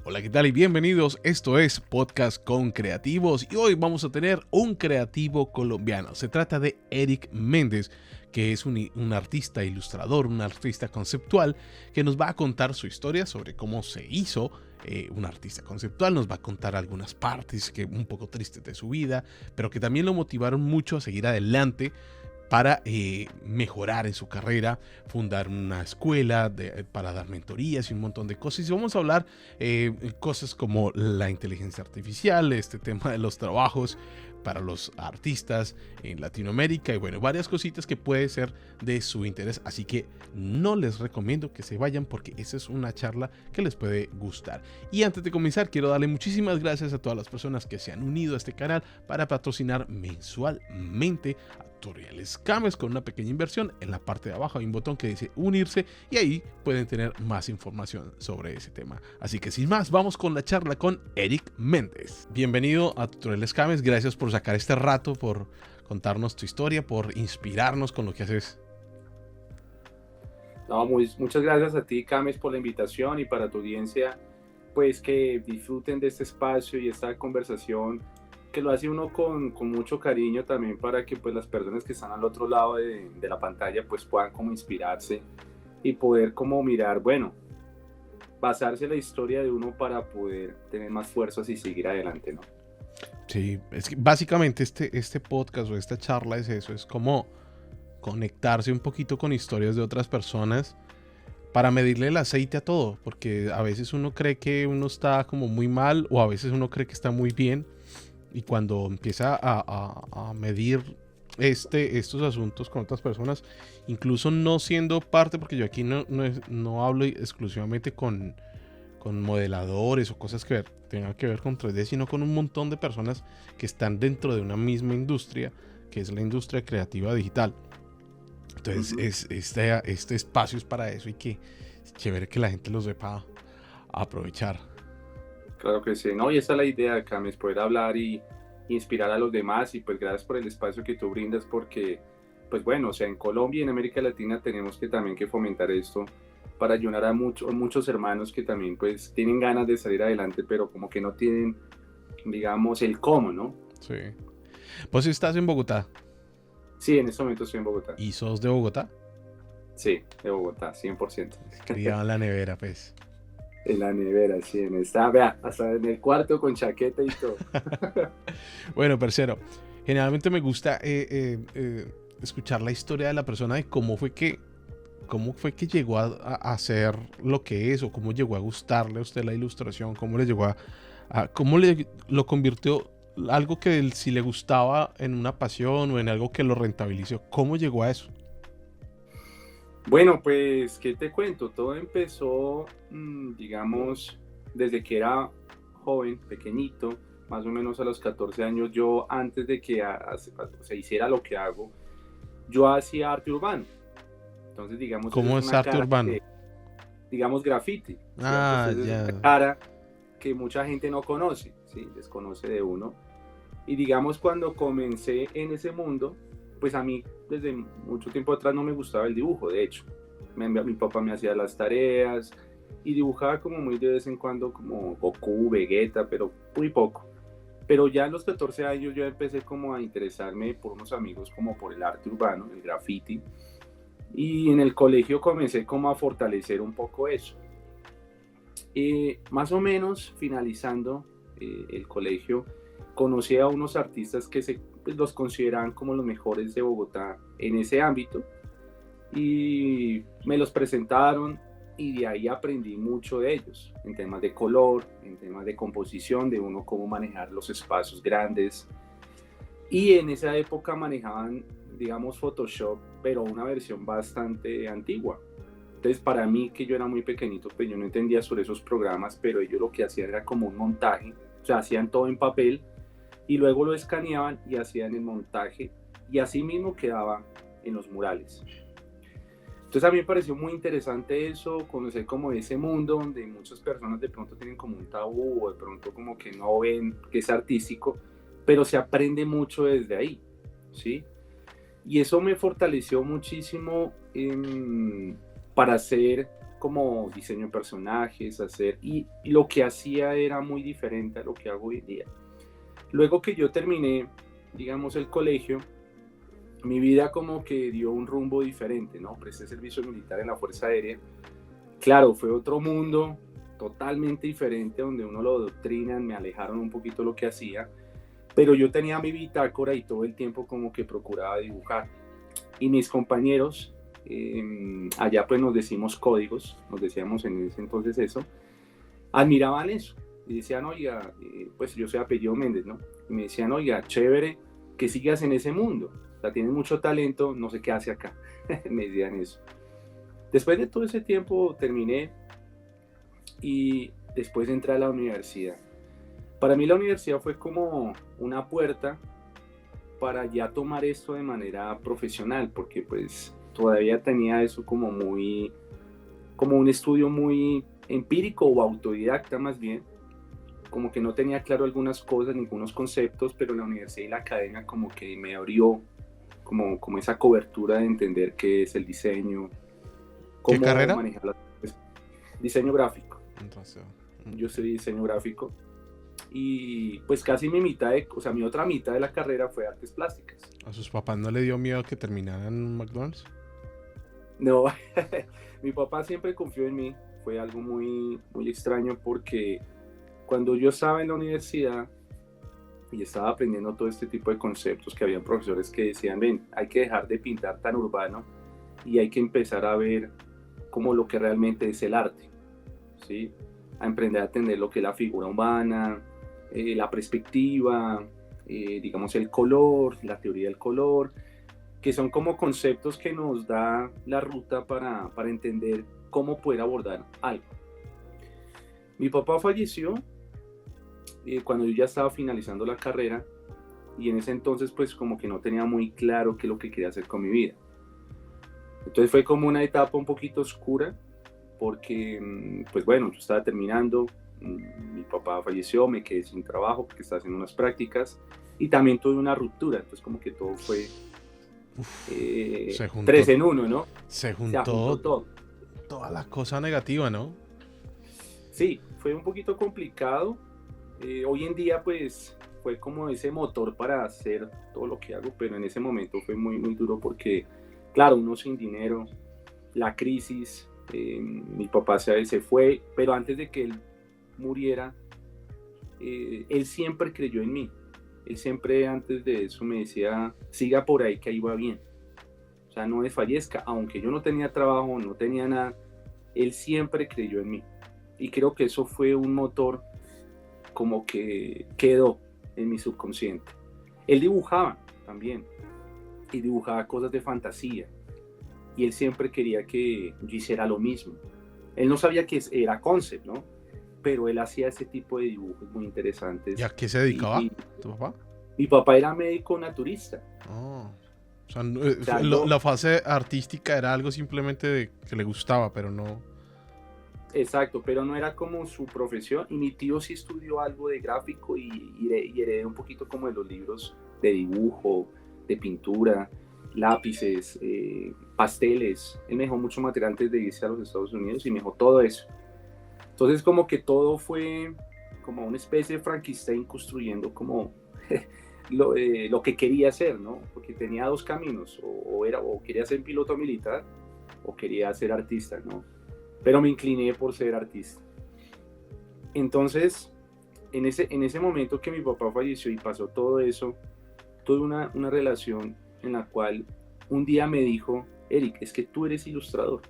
Hola, ¿qué tal? Y bienvenidos. Esto es Podcast con Creativos y hoy vamos a tener un creativo colombiano. Se trata de Eric Méndez, que es un artista ilustrador, un artista conceptual, que nos va a contar su historia sobre cómo se hizo un artista conceptual. Nos va a contar algunas partes que un poco tristes de su vida, pero que también lo motivaron mucho a seguir adelante para mejorar en su carrera, fundar una escuela para dar mentorías y un montón de cosas. Y vamos a hablar cosas como la inteligencia artificial, este tema de los trabajos para los artistas en Latinoamérica y bueno, varias cositas que puede ser de su interés. Así que no les recomiendo que se vayan porque esa es una charla que les puede gustar. Y antes de comenzar, quiero darle muchísimas gracias a todas las personas que se han unido a este canal para patrocinar mensualmente Tutoriales Kames con una pequeña inversión. En la parte de abajo hay un botón que dice unirse y ahí pueden tener más información sobre ese tema. Así que sin más, vamos con la charla con Eric Méndez. Bienvenido a Tutoriales Kames, gracias por sacar este rato, por contarnos tu historia, por inspirarnos con lo que haces. No, muchas gracias a ti, Kames, por la invitación y para tu audiencia, pues que disfruten de este espacio y esta conversación que lo hace uno con mucho cariño también para que pues las personas que están al otro lado de la pantalla pues puedan como inspirarse y poder como mirar, bueno, basarse en la historia de uno para poder tener más fuerzas y seguir adelante, ¿no? Sí, es que básicamente este podcast o esta charla es eso, es como conectarse un poquito con historias de otras personas para medirle el aceite a todo, porque a veces uno cree que uno está como muy mal o a veces uno cree que está muy bien y cuando empieza a medir estos asuntos con otras personas, incluso no siendo parte, porque yo aquí no hablo exclusivamente con modeladores o cosas que tengan que ver con 3D, sino con un montón de personas que están dentro de una misma industria, que es la industria creativa digital. Entonces, este espacio es para eso y que es chévere que la gente lo sepa aprovechar. Claro que sí, ¿no? Y esa es la idea, Kames, poder hablar y inspirar a los demás y pues gracias por el espacio que tú brindas porque, pues bueno, o sea, en Colombia y en América Latina tenemos que también que fomentar esto para ayudar a muchos hermanos que también pues tienen ganas de salir adelante, pero como que no tienen, digamos, el cómo, ¿no? Sí. Pues estás en Bogotá. Sí, en este momento estoy en Bogotá. ¿Y sos de Bogotá? Sí, de Bogotá, 100%. Criado en la nevera, pues. En la nevera, sí, en esta, vea, hasta en el cuarto con chaqueta y todo. Bueno, parcero, generalmente me gusta escuchar la historia de la persona de cómo fue que llegó a hacer lo que es o cómo llegó a gustarle a usted la ilustración, cómo le llegó cómo lo convirtió algo que si le gustaba en una pasión o en algo que lo rentabilizó. ¿Cómo llegó a eso? Bueno, pues, ¿qué te cuento? Todo empezó, digamos, desde que era joven, pequeñito, más o menos a los 14 años, yo antes de que se hiciera lo que hago, yo hacía arte urbano. Entonces, digamos, esa ¿Cómo es es una arte cara urbano? de, digamos, graffiti, ¿cierto? Ah, Entonces, es una ya. cara que mucha gente no conoce, ¿sí? Desconoce de uno. Y digamos, cuando comencé en ese mundo, pues a mí desde mucho tiempo atrás no me gustaba el dibujo, de hecho. Mi papá me hacía las tareas y dibujaba como muy de vez en cuando como Goku, Vegeta, pero muy poco. Pero ya a los 14 años yo empecé como a interesarme por unos amigos como por el arte urbano, el graffiti. Y en el colegio comencé como a fortalecer un poco eso. Más o menos finalizando el colegio, conocí a unos artistas que pues, los consideraban como los mejores de Bogotá en ese ámbito y me los presentaron y de ahí aprendí mucho de ellos, en temas de color, en temas de composición, de uno cómo manejar los espacios grandes. Y en esa época manejaban, digamos, Photoshop, pero una versión bastante antigua. Entonces, para mí, que yo era muy pequeñito, pues yo no entendía sobre esos programas, pero ellos lo que hacían era como un montaje, o sea, hacían todo en papel y luego lo escaneaban y hacían el montaje y así mismo quedaba en los murales. Entonces a mí me pareció muy interesante eso, conocer como ese mundo donde muchas personas de pronto tienen como un tabú o de pronto como que no ven que es artístico, pero se aprende mucho desde ahí, ¿sí? Y eso me fortaleció muchísimo para hacer como diseño de personajes, y lo que hacía era muy diferente a lo que hago hoy en día. Luego que yo terminé, digamos, el colegio, mi vida como que dio un rumbo diferente, ¿no? Presté servicio militar en la Fuerza Aérea. Claro, fue otro mundo totalmente diferente, donde uno lo adoctrinan, me alejaron un poquito lo que hacía, pero yo tenía mi bitácora y todo el tiempo como que procuraba dibujar. Y mis compañeros, allá pues nos decimos códigos, nos decíamos en ese entonces eso, admiraban eso. Y decían, oiga, pues yo soy apellido Méndez, ¿no? Y me decían, oiga, chévere que sigas en ese mundo. O sea, tienes mucho talento, no sé qué hace acá. Me decían eso. Después de todo ese tiempo terminé y después entré a la universidad. Para mí la universidad fue como una puerta para ya tomar esto de manera profesional, porque pues todavía tenía eso como un estudio muy empírico o autodidacta más bien, como que no tenía claro algunas cosas, ningunos conceptos, pero la universidad y la academia como que me abrió como esa cobertura de entender qué es el diseño, ¿Qué carrera? manejar diseño gráfico. Entonces, Yo soy diseño gráfico y pues casi mi otra mitad de la carrera fue artes plásticas. ¿A sus papás no le dio miedo que terminaran en McDonald's? No, mi papá siempre confió en mí, fue algo muy, muy extraño porque cuando yo estaba en la universidad y estaba aprendiendo todo este tipo de conceptos, que había profesores que decían, ven, hay que dejar de pintar tan urbano y hay que empezar a ver como lo que realmente es el arte, ¿sí? A emprender a entender lo que es la figura humana, la perspectiva, digamos el color, la teoría del color, que son como conceptos que nos da la ruta para entender cómo poder abordar algo. Mi papá falleció cuando yo ya estaba finalizando la carrera y en ese entonces pues como que no tenía muy claro qué es lo que quería hacer con mi vida. Entonces fue como una etapa un poquito oscura porque pues bueno, yo estaba terminando, mi papá falleció, me quedé sin trabajo porque estaba haciendo unas prácticas y también tuve una ruptura, entonces como que todo fue se juntó, 3 en 1, ¿no? Se juntó todo. Toda la cosa negativa, ¿no? Sí, fue un poquito complicado. Hoy en día pues fue como ese motor para hacer todo lo que hago, pero en ese momento fue muy, muy duro porque, claro, uno sin dinero, la crisis, mi papá se fue, pero antes de que él muriera, él siempre creyó en mí. Él siempre antes de eso me decía, siga por ahí que ahí va bien. O sea, no desfallezca, aunque yo no tenía trabajo, no tenía nada, él siempre creyó en mí. Y creo que eso fue un motor como que quedó en mi subconsciente. Él dibujaba también, y dibujaba cosas de fantasía. Y él siempre quería que yo hiciera lo mismo. Él no sabía que era concept, ¿no? Pero él hacía ese tipo de dibujos muy interesantes. ¿Y a qué se dedicaba tu papá? Mi papá era médico naturista. Oh. O sea, la fase artística era algo simplemente que le gustaba, pero no... Exacto, pero no era como su profesión. Y mi tío sí estudió algo de gráfico y heredé un poquito como de los libros de dibujo, de pintura, lápices, pasteles. Él me dejó mucho material antes de irse a los Estados Unidos y me dejó todo eso. Entonces como que todo fue como una especie de Frankenstein construyendo como lo que quería hacer, ¿no? Porque tenía dos caminos, o quería ser piloto militar o quería ser artista, ¿no? Pero me incliné por ser artista. Entonces, en ese momento que mi papá falleció y pasó todo eso, tuve una relación en la cual un día me dijo, Eric, es que tú eres ilustrador.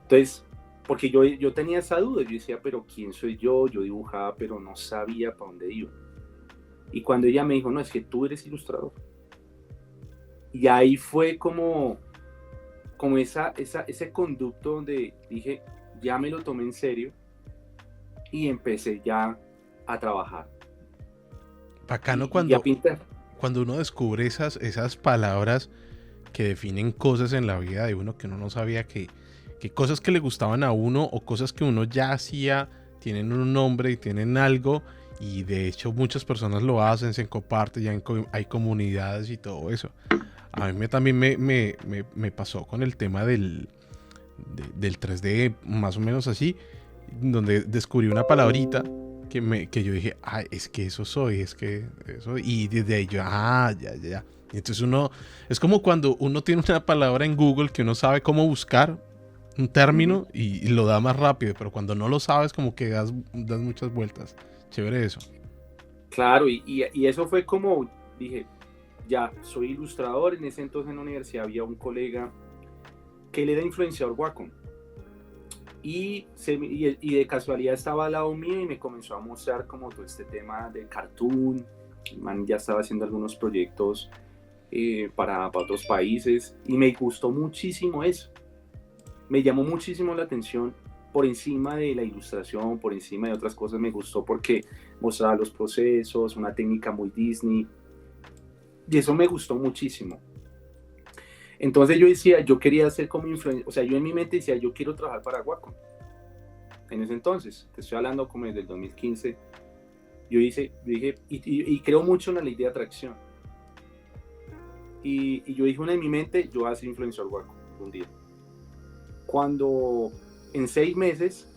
Entonces, porque yo tenía esa duda, yo decía, pero ¿quién soy yo? Yo dibujaba, pero no sabía para dónde iba. Y cuando ella me dijo, no, es que tú eres ilustrador. Y ahí fue como ese conducto donde dije, ya me lo tomé en serio y empecé ya a trabajar. Bacano y a pintar. Cuando uno descubre esas palabras que definen cosas en la vida de uno que uno no sabía que cosas que le gustaban a uno o cosas que uno ya hacía tienen un nombre y tienen algo, y de hecho muchas personas lo hacen, se comparten, ya hay comunidades y todo eso. A mí también me pasó con el tema del del 3D, más o menos así, donde descubrí una palabrita que yo dije, es que eso soy, es que eso, y desde ahí yo, ya. Y entonces uno, es como cuando uno tiene una palabra en Google que uno sabe cómo buscar un término y lo da más rápido, pero cuando no lo sabes como que das muchas vueltas. Chévere eso. Claro, y eso fue como, dije, ya, soy ilustrador. En ese entonces en la universidad había un colega que él era influenciador Wacom. Y de casualidad estaba al lado mío y me comenzó a mostrar como todo este tema de cartoon. El man ya estaba haciendo algunos proyectos para otros países y me gustó muchísimo eso. Me llamó muchísimo la atención por encima de la ilustración, por encima de otras cosas. Me gustó porque mostraba los procesos, una técnica muy Disney, y eso me gustó muchísimo. Entonces yo decía, yo quería ser como influencer, o sea, yo en mi mente decía, yo quiero trabajar para Wacom. En ese entonces, te estoy hablando como desde el 2015, yo dije, y creo mucho en la ley de atracción. Y yo dije una en mi mente, yo voy a ser influencer Wacom un día. Cuando en 6 meses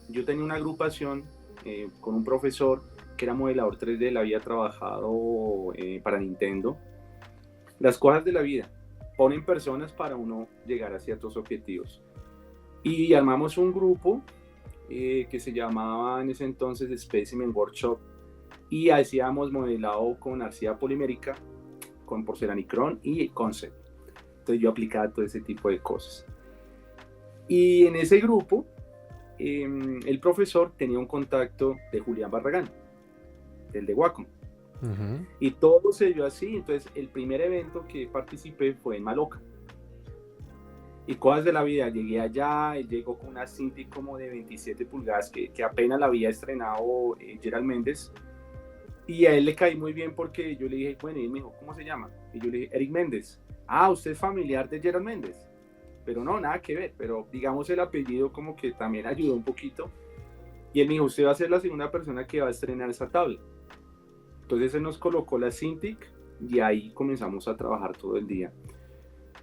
yo tenía una agrupación con un profesor que era modelador 3D, él había trabajado para Nintendo. Las cosas de la vida ponen personas para uno llegar a ciertos objetivos. Y armamos un grupo que se llamaba en ese entonces Specimen Workshop y hacíamos modelado con arcilla polimérica, con porcelanicrón y concept. Entonces yo aplicaba todo ese tipo de cosas. Y en ese grupo, el profesor tenía un contacto de Julián Barragán, del de Wacom. Y todo se dio así. Entonces el primer evento que participé fue en Maloca. Y cosas de la vida, llegué allá, él llegó con una Cintiq como de 27 pulgadas que apenas la había estrenado Gerald Méndez. Y a él le caí muy bien porque yo le dije, bueno, y él me dijo, ¿cómo se llama? Y yo le dije, Eric Méndez. ¿Usted es familiar de Gerald Méndez? Pero no, nada que ver, pero digamos el apellido como que también ayudó un poquito. Y él me dijo, usted va a ser la segunda persona que va a estrenar esa tabla. Entonces él nos colocó la Cintiq y ahí comenzamos a trabajar todo el día.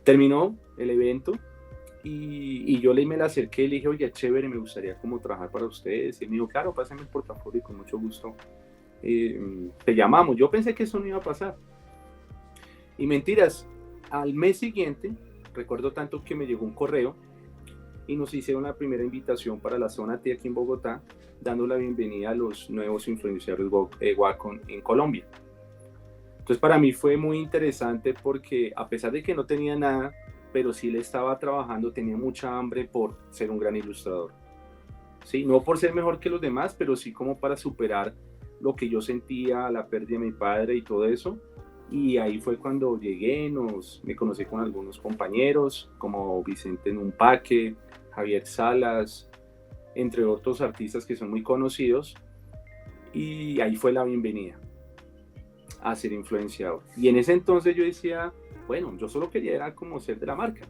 Terminó el evento y yo me la acerqué y le dije, oye, chévere, me gustaría como trabajar para ustedes. Y él me dijo, claro, pásame el portafolio y con mucho gusto te llamamos. Yo pensé que eso no iba a pasar. Y mentiras, al mes siguiente, recuerdo tanto que me llegó un correo y nos hicieron la primera invitación para la zona T aquí en Bogotá, dando la bienvenida a los nuevos influenciadores Wacom en Colombia. Entonces para mí fue muy interesante porque a pesar de que no tenía nada, pero sí le estaba trabajando, tenía mucha hambre por ser un gran ilustrador. ¿Sí? No por ser mejor que los demás, pero sí como para superar lo que yo sentía, la pérdida de mi padre y todo eso. Y ahí fue cuando llegué, me conocí con algunos compañeros como Vicente Numpaque, Javier Salas, entre otros artistas que son muy conocidos, y ahí fue la bienvenida a ser influenciador. Y en ese entonces yo decía, bueno, yo solo quería era como ser de la marca,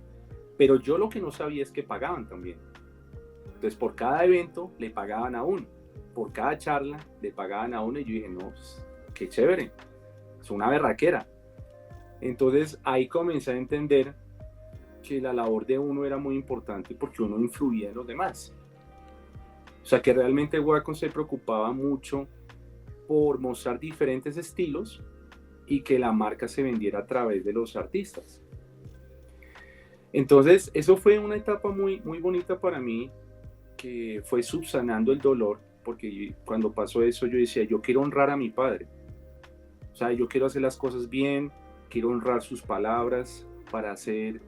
pero yo lo que no sabía es que pagaban también. Entonces por cada evento le pagaban a uno, por cada charla le pagaban a uno, y yo dije, no, pues, qué chévere, es una berraquera. Entonces ahí comencé a entender que la labor de uno era muy importante porque uno influía en los demás. O sea que realmente Wacom se preocupaba mucho por mostrar diferentes estilos y que la marca se vendiera a través de los artistas. Entonces eso fue una etapa muy, muy bonita para mí, que fue subsanando el dolor, porque cuando pasó eso yo decía, yo quiero honrar a mi padre. O sea, yo quiero hacer las cosas bien, quiero honrar sus palabras para ser,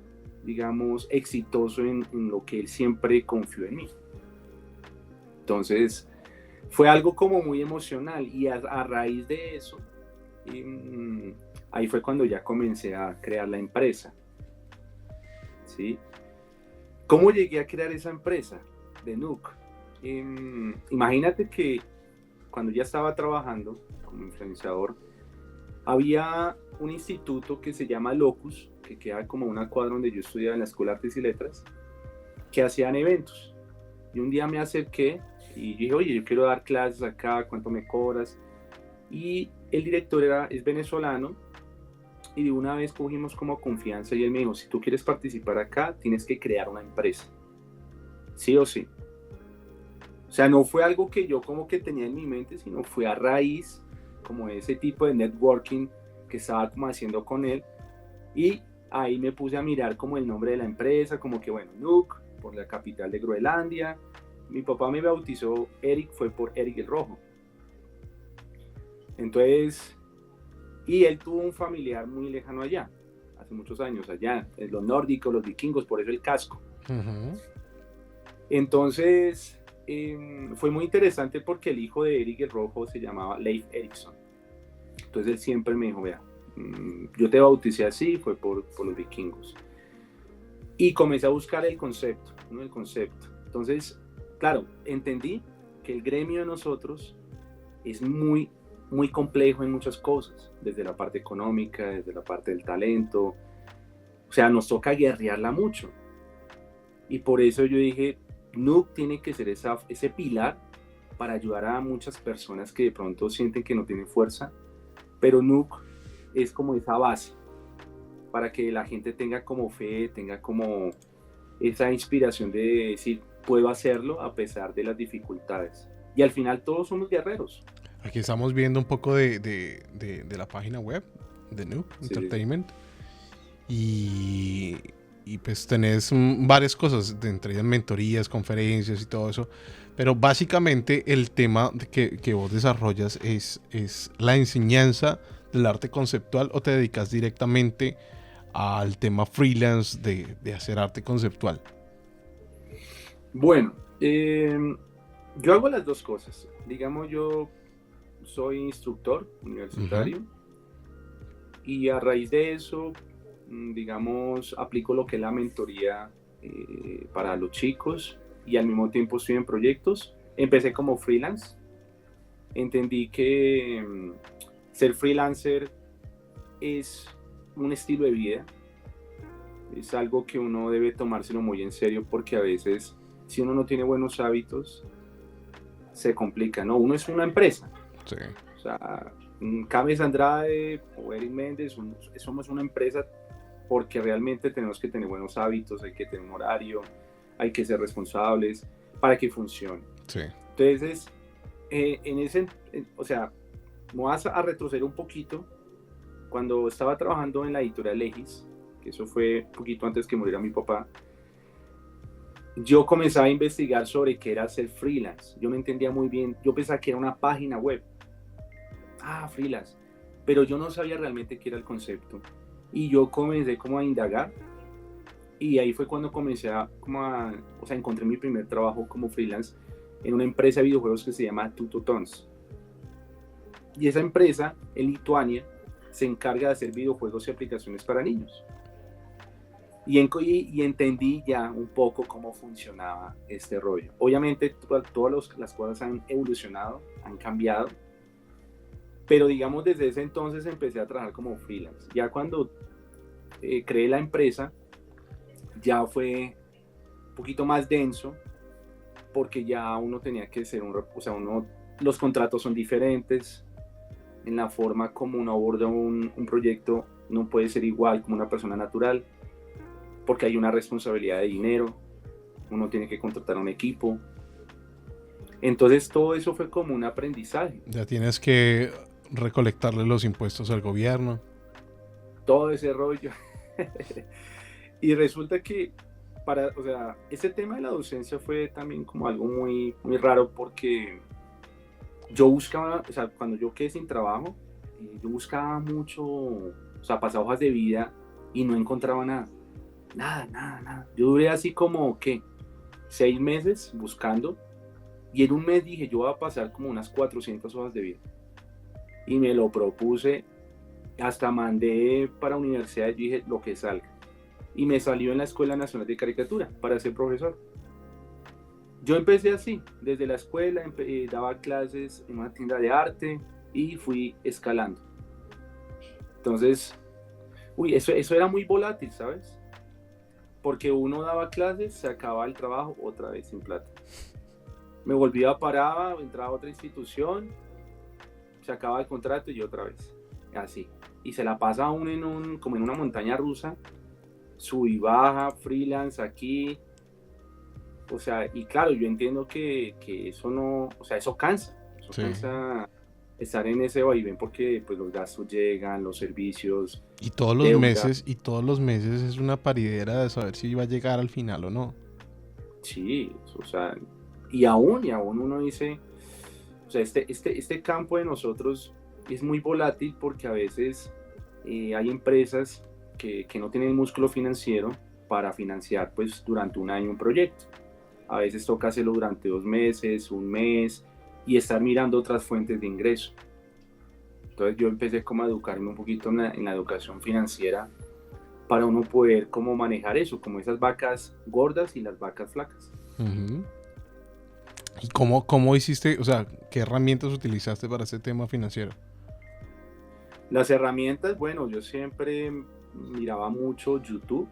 digamos, exitoso en lo que él siempre confió en mí. Entonces, fue algo como muy emocional, y a raíz de eso, ahí fue cuando ya comencé a crear la empresa. ¿Sí? ¿Cómo llegué a crear esa empresa de Nuke? Imagínate que cuando ya estaba trabajando como influenciador, había un instituto que se llama Locus, que queda como una cuadra donde yo estudiaba en la Escuela de Artes y Letras, que hacían eventos. Y un día me acerqué y dije, oye, yo quiero dar clases acá, ¿cuánto me cobras? Y el director es venezolano, y de una vez cogimos como confianza y él me dijo, si tú quieres participar acá, tienes que crear una empresa. sí o sí. O sea, no fue algo que yo como que tenía en mi mente, sino fue a raíz como de ese tipo de networking que estaba como haciendo con él. Y ahí me puse a mirar como el nombre de la empresa, como que bueno, Nuuk, por la capital de Groenlandia. Mi papá me bautizó Eric, fue por Eric el Rojo. Entonces, y él tuvo un familiar muy lejano allá, hace muchos años allá, los nórdicos, los vikingos, por eso el casco. Uh-huh. Entonces, fue muy interesante porque el hijo de Eric el Rojo se llamaba Leif Erikson. Entonces él siempre me dijo, vea, yo te bauticé así, fue por los vikingos. Y comencé a buscar el concepto, ¿no? El concepto. Entonces, claro, entendí que el gremio de nosotros es muy, muy complejo en muchas cosas, desde la parte económica, desde la parte del talento. O sea, nos toca guerrearla mucho. Y por eso yo dije, Nuuk tiene que ser ese pilar para ayudar a muchas personas que de pronto sienten que no tienen fuerza, pero Nuuk es como esa base para que la gente tenga como fe, tenga como esa inspiración de decir, puedo hacerlo a pesar de las dificultades. Y al final todos somos guerreros. Aquí estamos viendo un poco de la página web de Nuuk Entertainment. Y pues tenés varias cosas, entre ellas mentorías, conferencias y todo eso. Pero básicamente el tema que vos desarrollas es la enseñanza del arte conceptual, o te dedicas directamente al tema freelance de hacer arte conceptual. Bueno, yo hago las dos cosas. Digamos, yo soy instructor universitario, y a raíz de eso, digamos, aplico lo que es la mentoría para los chicos, y al mismo tiempo estoy en proyectos. Empecé como freelance. Entendí que ser freelancer es un estilo de vida. Es algo que uno debe tomárselo muy en serio, porque a veces, si uno no tiene buenos hábitos, se complica, ¿no? Uno es una empresa. Sí. O sea, James Andrade o Eric Méndez, somos una empresa porque realmente tenemos que tener buenos hábitos, hay que tener un horario, hay que ser responsables para que funcione. Sí. Entonces, o sea, me vas a retroceder un poquito. Cuando estaba trabajando en la editorial Legis, que eso fue un poquito antes que muriera mi papá, yo comenzaba a investigar sobre qué era ser freelance. Yo no entendía muy bien, yo pensaba que era una página web. Freelance. Pero yo no sabía realmente qué era el concepto. Y yo comencé como a indagar, y ahí fue cuando comencé o sea, encontré mi primer trabajo como freelance en una empresa de videojuegos que se llama Tutotons. Y esa empresa en Lituania se encarga de hacer videojuegos y aplicaciones para niños. Y entendí ya un poco cómo funcionaba este rollo. Obviamente todas las cosas han evolucionado, han cambiado, pero digamos desde ese entonces empecé a trabajar como freelance. Ya cuando creé la empresa, ya fue un poquito más denso, porque ya uno tenía que ser o sea, los contratos son diferentes, en la forma como uno aborda un proyecto no puede ser igual como una persona natural, porque hay una responsabilidad de dinero, uno tiene que contratar un equipo. Entonces todo eso fue como un aprendizaje. Ya tienes que recolectarle los impuestos al gobierno. Todo ese rollo. Y resulta que o sea, ese tema de la docencia fue también como algo muy, muy raro, porque yo buscaba, o sea, cuando yo quedé sin trabajo, yo buscaba mucho, o sea, pasaba hojas de vida y no encontraba nada. Nada. Yo duré así como, ¿qué? 6 meses buscando, y en un mes dije, yo voy a pasar como unas 400 hojas de vida. Y me lo propuse, hasta mandé para universidad, yo dije, lo que salga. Y me salió en la Escuela Nacional de Caricatura para ser profesor. Yo empecé así, desde la escuela, daba clases en una tienda de arte y fui escalando. Entonces, eso era muy volátil, ¿sabes? Porque uno daba clases, se acababa el trabajo, otra vez sin plata. Me volvía, paraba, entraba a otra institución, se acababa el contrato y otra vez. Así. Y se la pasa uno como en una montaña rusa, sub y baja, freelance aquí. o sea, y claro, yo entiendo que eso no, o sea, eso cansa Sí. estar en ese vaivén porque pues los gastos llegan, los servicios, Y deuda, todos los meses es una paridera de saber si va a llegar al final o no. sí, o sea, y aún uno dice, o sea, este campo de nosotros es muy volátil porque a veces hay empresas que no tienen músculo financiero para financiar pues durante un año un proyecto. A veces toca hacerlo durante 2 meses, un mes y estar mirando otras fuentes de ingreso. Entonces yo empecé como a educarme un poquito en la educación financiera para uno poder como manejar eso, como esas vacas gordas y las vacas flacas. Uh-huh. ¿Y cómo hiciste, o sea, qué herramientas utilizaste para ese tema financiero? Las herramientas, bueno, yo siempre miraba mucho YouTube.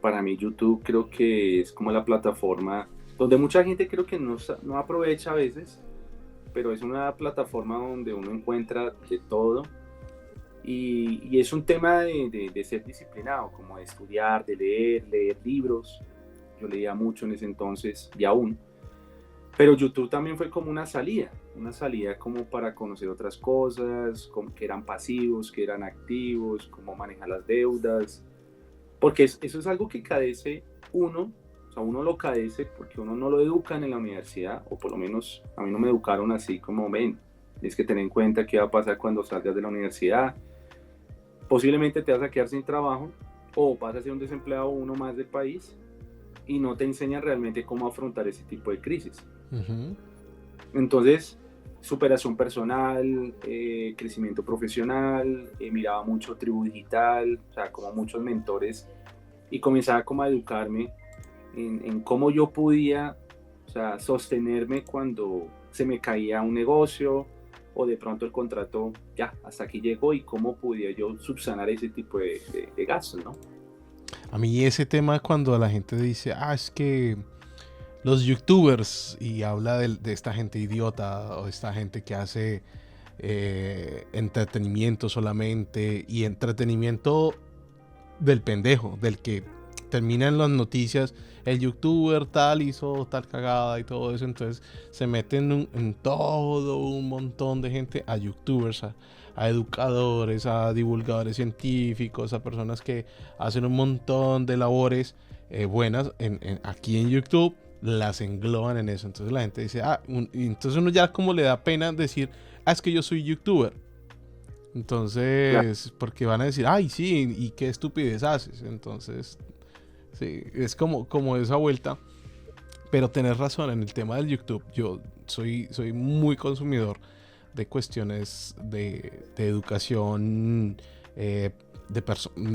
Para mí YouTube creo que es como la plataforma donde mucha gente creo que no aprovecha a veces, pero es una plataforma donde uno encuentra de todo y es un tema de ser disciplinado, como de estudiar, de leer libros. Yo leía mucho en ese entonces y aún. Pero YouTube también fue como una salida como para conocer otras cosas, como que eran pasivos, que eran activos, cómo manejar las deudas, porque eso es algo que cadece uno, o sea, uno lo cadece porque uno no lo educan en la universidad, o por lo menos a mí no me educaron así como, ven, tienes que tener en cuenta qué va a pasar cuando salgas de la universidad, posiblemente te vas a quedar sin trabajo, o vas a ser un desempleado uno más del país, y no te enseñan realmente cómo afrontar ese tipo de crisis. Uh-huh. Entonces, superación personal, crecimiento profesional, miraba mucho Tribu Digital, o sea, como muchos mentores, y comenzaba como a educarme en cómo yo podía, o sea, sostenerme cuando se me caía un negocio o de pronto el contrato ya hasta aquí llegó y cómo podía yo subsanar ese tipo de gastos, ¿no? A mí ese tema cuando la gente dice, es que los youtubers y habla de esta gente idiota o esta gente que hace entretenimiento solamente y entretenimiento del pendejo, del que termina en las noticias, el youtuber tal hizo tal cagada y todo eso, entonces se meten en todo un montón de gente, a youtubers, a educadores, a divulgadores científicos, a personas que hacen un montón de labores buenas aquí en YouTube, las engloban en eso. Entonces la gente dice, y entonces uno ya como le da pena decir, es que yo soy youtuber. Claro. Entonces, porque van a decir, ay, sí, y qué estupidez haces. Entonces, sí, es como esa vuelta. Pero tenés razón en el tema del YouTube. Yo soy muy consumidor de cuestiones de educación, de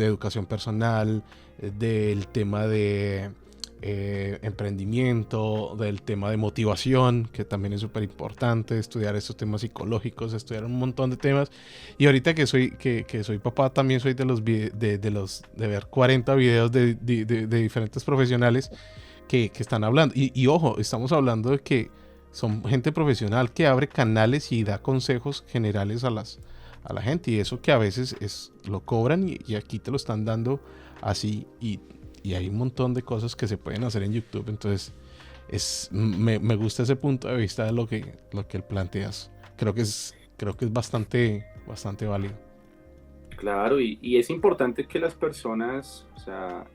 educación personal, del tema de emprendimiento, del tema de motivación, que también es súper importante, estudiar estos temas psicológicos, estudiar un montón de temas. Y ahorita que soy papá, también soy de ver 40 videos de diferentes profesionales que están hablando. Y ojo, estamos hablando de que son gente profesional que abre canales y da consejos generales a la gente. Y eso que a veces lo cobran y aquí te lo están dando así. Y hay un montón de cosas que se pueden hacer en YouTube. Entonces, me gusta ese punto de vista de lo que él planteas. Creo que es bastante válido. Claro, y es importante que las personas, o sea,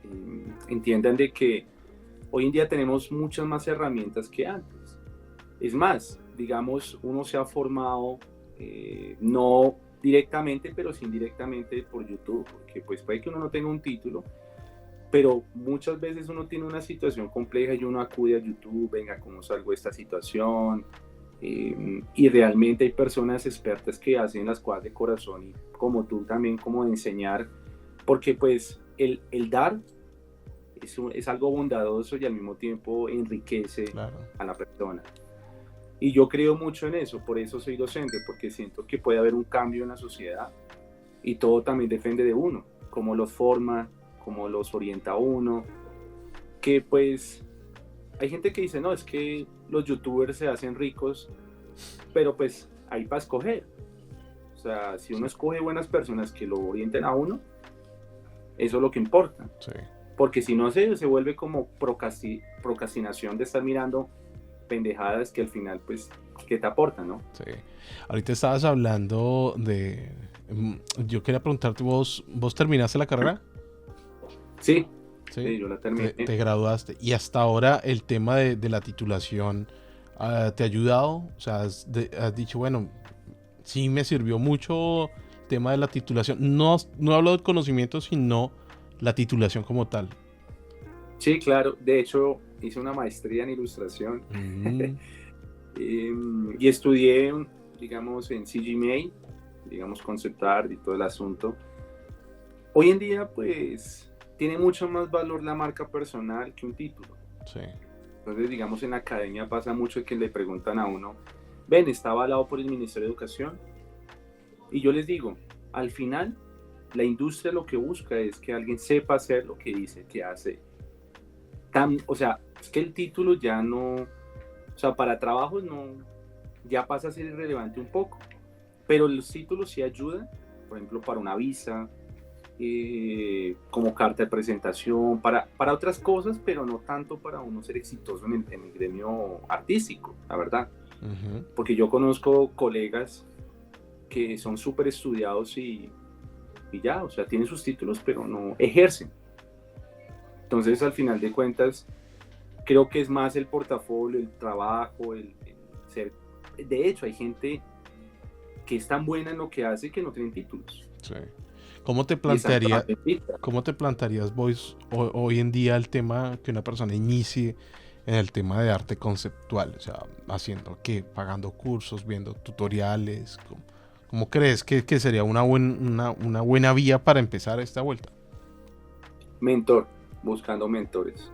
entiendan de que hoy en día tenemos muchas más herramientas que antes. Es más, digamos, uno se ha formado no directamente, pero sí indirectamente por YouTube, porque pues puede que uno no tenga un título, pero muchas veces uno tiene una situación compleja y uno acude a YouTube, venga, ¿cómo salgo de esta situación? Y realmente hay personas expertas que hacen las cosas de corazón y como tú también, como de enseñar, porque pues el dar es algo bondadoso y al mismo tiempo enriquece Claro. a la persona. Y yo creo mucho en eso, por eso soy docente, porque siento que puede haber un cambio en la sociedad y todo también depende de uno, cómo los forma, cómo los orienta a uno, que pues hay gente que dice, no, es que los youtubers se hacen ricos, pero pues hay para escoger. O sea, si uno Sí. escoge buenas personas que lo orienten a uno, eso es lo que importa. Sí. porque si no se vuelve como procrastinación de estar mirando pendejadas que al final, pues, ¿qué te aportan, no? Sí. Ahorita estabas hablando de... Yo quería preguntarte, ¿vos terminaste la carrera? Sí, Sí. sí, yo la terminé. Te graduaste. Y hasta ahora el tema de la titulación, ¿te ha ayudado? O sea, has dicho, bueno, sí me sirvió mucho el tema de la titulación. No, no hablo de conocimiento, sino la titulación como tal. Sí, claro. De hecho, hice una maestría en ilustración. Mm, Y estudié, digamos, en CGMA, digamos, concept art y todo el asunto. Hoy en día, pues, tiene mucho más valor la marca personal que un título. sí. Entonces, digamos, en la academia pasa mucho que le preguntan a uno, ven, ¿está avalado por el Ministerio de Educación? Y yo les digo, al final, la industria lo que busca es que alguien sepa hacer lo que dice que hace. O sea, es que el título ya no, o sea, para trabajos no, ya pasa a ser irrelevante un poco, pero los títulos sí ayudan, por ejemplo, para una visa, como carta de presentación, para otras cosas, pero no tanto para uno ser exitoso en el gremio artístico, la verdad. Uh-huh. Porque yo conozco colegas que son súper estudiados y ya, o sea, tienen sus títulos, pero no ejercen. Entonces, al final de cuentas, creo que es más el portafolio, el trabajo, el ser. De hecho, hay gente que es tan buena en lo que hace que no tienen títulos. Sí. ¿Cómo te plantearías vos hoy en día el tema que una persona inicie en el tema de arte conceptual? O sea, haciendo qué, pagando cursos, viendo tutoriales. ¿Cómo crees que sería una buena vía para empezar esta vuelta? Mentor, buscando mentores.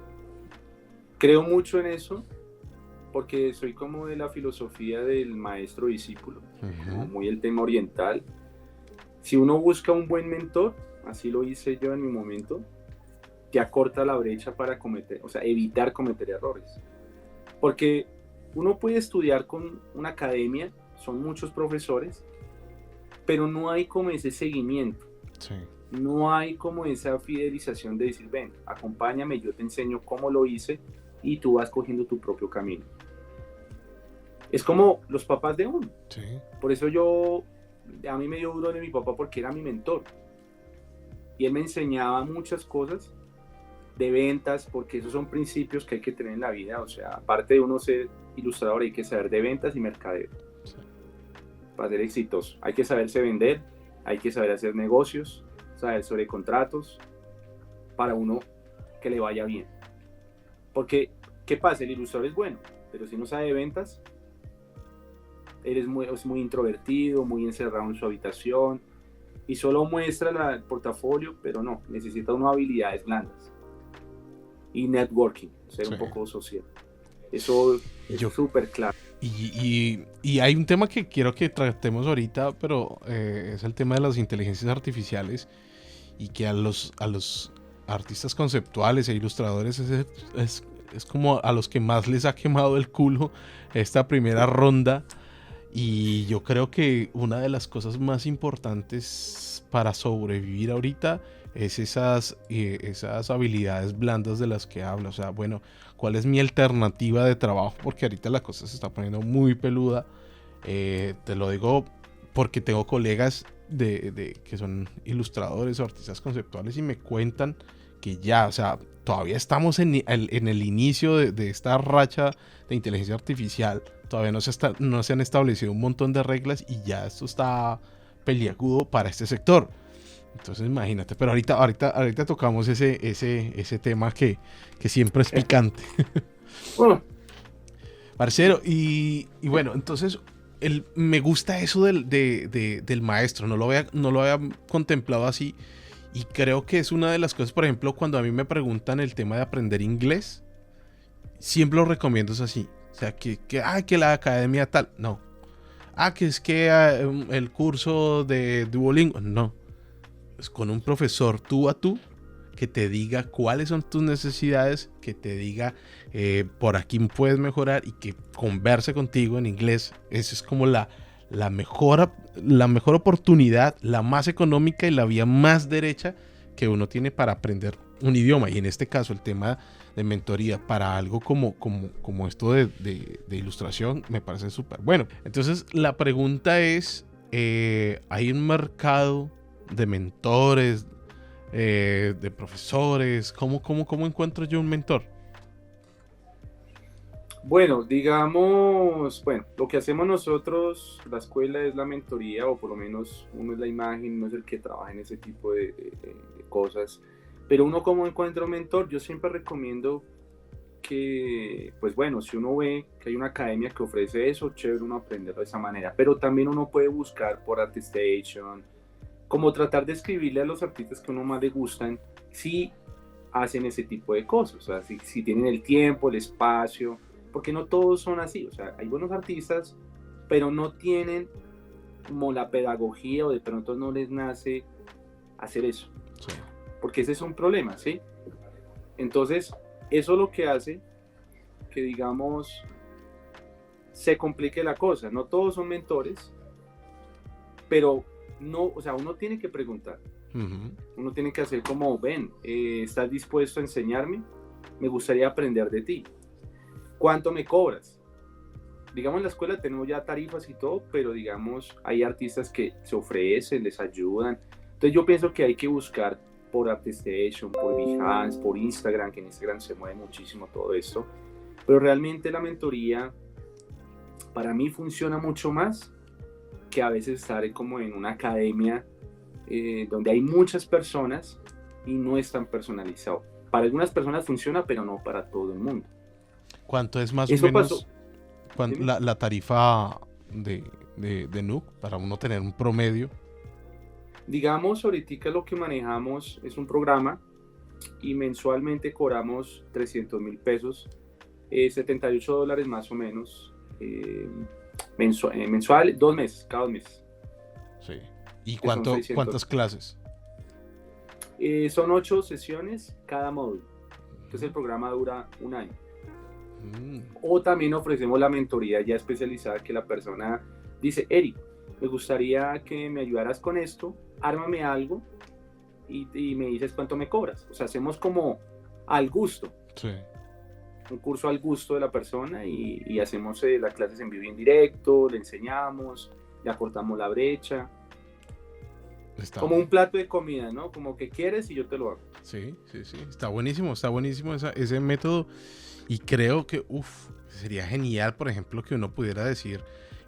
Creo mucho en eso porque soy como de la filosofía del maestro discípulo, como muy el tema oriental. Si uno busca un buen mentor, así lo hice yo en mi momento, te acorta la brecha para evitar cometer errores. Porque uno puede estudiar con una academia, son muchos profesores, pero no hay como ese seguimiento. Sí. No hay como esa fidelización de decir, ven, acompáñame, yo te enseño cómo lo hice y tú vas cogiendo tu propio camino. Es como los papás de uno. Sí. Por eso a mí me dio duro de mi papá porque era mi mentor. Y él me enseñaba muchas cosas de ventas, porque esos son principios que hay que tener en la vida. O sea, aparte de uno ser ilustrador, hay que saber de ventas y mercadeo. Sí. Para ser exitoso. Hay que saberse vender, hay que saber hacer negocios, saber sobre contratos, para uno que le vaya bien. Porque, ¿qué pasa? El ilustrador es bueno, pero si no sabe de ventas, eres muy introvertido, muy encerrado en su habitación y solo muestra el portafolio, pero no, necesita unas habilidades blandas y networking, ser un poco social. Eso es súper claro. Y hay un tema que quiero que tratemos ahorita, pero es el tema de las inteligencias artificiales y que a los artistas conceptuales e ilustradores es como a los que más les ha quemado el culo esta primera ronda. Y yo creo que una de las cosas más importantes para sobrevivir ahorita es esas habilidades blandas de las que habla. O sea, bueno, ¿cuál es mi alternativa de trabajo? Porque ahorita la cosa se está poniendo muy peluda. Te lo digo porque tengo colegas que son ilustradores o artistas conceptuales y me cuentan que ya, o sea, todavía estamos en el inicio de esta racha de inteligencia artificial. Todavía no se han establecido un montón de reglas y ya esto está peliagudo para este sector. Entonces imagínate, pero ahorita tocamos ese tema que siempre es picante. Parcero, y bueno, entonces me gusta eso del maestro, no lo había contemplado así. Y creo que es una de las cosas, por ejemplo, cuando a mí me preguntan el tema de aprender inglés, siempre lo recomiendo es así. O sea, que la academia tal, no. Que es que el curso de Duolingo, no. Es con un profesor tú a tú que te diga cuáles son tus necesidades, que te diga por aquí puedes mejorar y que converse contigo en inglés. Esa es como la mejor oportunidad, la más económica y la vía más derecha que uno tiene para aprender un idioma, y en este caso el tema de mentoría para algo como esto de ilustración me parece súper bueno. Entonces la pregunta es, ¿hay un mercado de mentores, de profesores? ¿Cómo encuentro yo un mentor? Bueno, digamos, bueno, lo que hacemos nosotros, la escuela es la mentoría, o por lo menos uno es la imagen, uno es el que trabaja en ese tipo de cosas. Pero uno como encuentra un mentor, yo siempre recomiendo que, pues bueno, si uno ve que hay una academia que ofrece eso, chévere uno aprenderlo de esa manera. Pero también uno puede buscar por ArtStation, como tratar de escribirle a los artistas que a uno más le gustan, si hacen ese tipo de cosas, o sea, si tienen el tiempo, el espacio, porque no todos son así, o sea, hay buenos artistas, pero no tienen como la pedagogía, o de pronto no les nace hacer eso, Sí. porque ese es un problema, ¿sí? Entonces, eso es lo que hace que, digamos, se complique la cosa. No todos son mentores, pero no, o sea, uno tiene que preguntar. Uh-huh. Uno tiene que hacer como, ven, ¿estás dispuesto a enseñarme? Me gustaría aprender de ti. ¿Cuánto me cobras? Digamos, en la escuela tenemos ya tarifas y todo, pero digamos, hay artistas que se ofrecen, les ayudan. Entonces yo pienso que hay que buscar por ArtStation, por Behance, por Instagram, que en Instagram se mueve muchísimo todo esto. Pero realmente la mentoría para mí funciona mucho más que a veces estar como en una academia donde hay muchas personas y no es tan personalizado. Para algunas personas funciona, pero no para todo el mundo. ¿Cuánto es más o Eso pasó. menos la tarifa de Nuke para uno tener un promedio? Digamos, ahorita lo que manejamos es un programa y mensualmente cobramos 300,000 pesos, $78 más o menos, mensual, 2 meses, cada 2 meses. Sí. ¿Y Que son 600. cuántas clases? Son 8 sesiones cada módulo. Entonces el programa dura un año. O también ofrecemos la mentoría ya especializada, que la persona dice, Eric, me gustaría que me ayudaras con esto, ármame algo y me dices cuánto me cobras. O sea, hacemos como al gusto. Sí. Un curso al gusto de la persona y hacemos las clases en vivo y en directo, le enseñamos, le acortamos la brecha. Como un plato de comida, ¿no? Como que quieres y yo te lo hago. Sí. Está buenísimo ese método. Y creo que, sería genial, por ejemplo, que uno pudiera decir,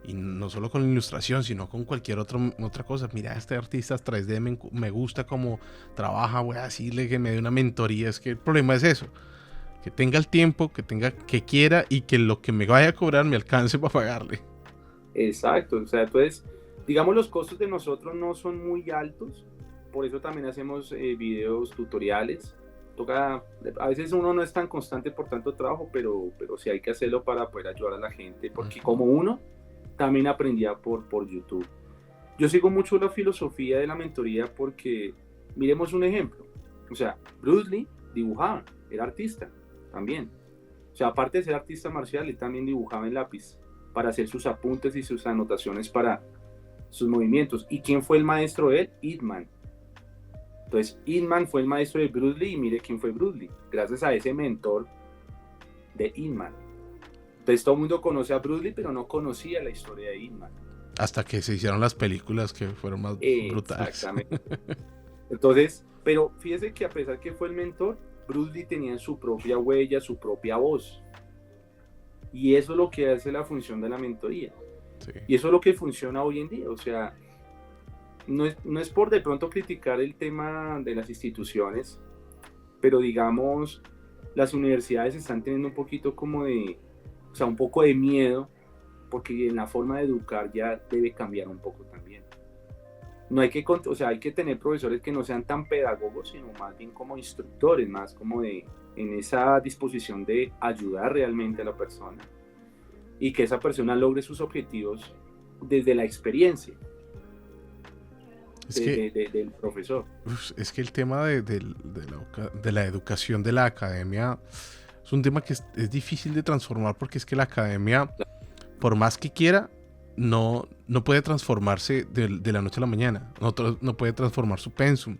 y no solo con la ilustración, sino con cualquier otra cosa. Mira, este artista 3D me gusta cómo trabaja, voy a decirle que me dé una mentoría. Es que el problema es eso, que tenga el tiempo, que quiera y que lo que me vaya a cobrar me alcance para pagarle. Exacto, o sea, entonces, digamos, los costos de nosotros no son muy altos, por eso también hacemos videos tutoriales. Toca, a veces uno no es tan constante por tanto trabajo, pero sí hay que hacerlo para poder ayudar a la gente, porque como uno también aprendía por YouTube. Yo sigo mucho la filosofía de la mentoría porque, miremos un ejemplo, o sea, Bruce Lee dibujaba, era artista también. O sea, aparte de ser artista marcial, él también dibujaba en lápiz para hacer sus apuntes y sus anotaciones para sus movimientos. ¿Y quién fue el maestro de él? Ip Man. Entonces, Ip Man fue el maestro de Bruce Lee y mire quién fue Bruce Lee, gracias a ese mentor de Ip Man. Entonces, todo el mundo conoce a Bruce Lee, pero no conocía la historia de Ip Man. Hasta que se hicieron las películas que fueron más brutales. Exactamente. Entonces, pero fíjese que a pesar que fue el mentor, Bruce Lee tenía su propia huella, su propia voz. Y eso es lo que hace la función de la mentoría. Sí. Y eso es lo que funciona hoy en día. O sea, no es por de pronto criticar el tema de las instituciones, pero digamos, las universidades están teniendo un poquito como de, o sea, un poco de miedo, porque en la forma de educar ya debe cambiar un poco también. No hay que, o sea, hay que tener profesores que no sean tan pedagogos, sino más bien como instructores, más como en esa disposición de ayudar realmente a la persona y que esa persona logre sus objetivos desde la experiencia del profesor. Es que el tema de la educación de la academia es un tema que es difícil de transformar, porque es que la academia, por más que quiera, no puede transformarse de la noche a la mañana, no puede transformar su pensum.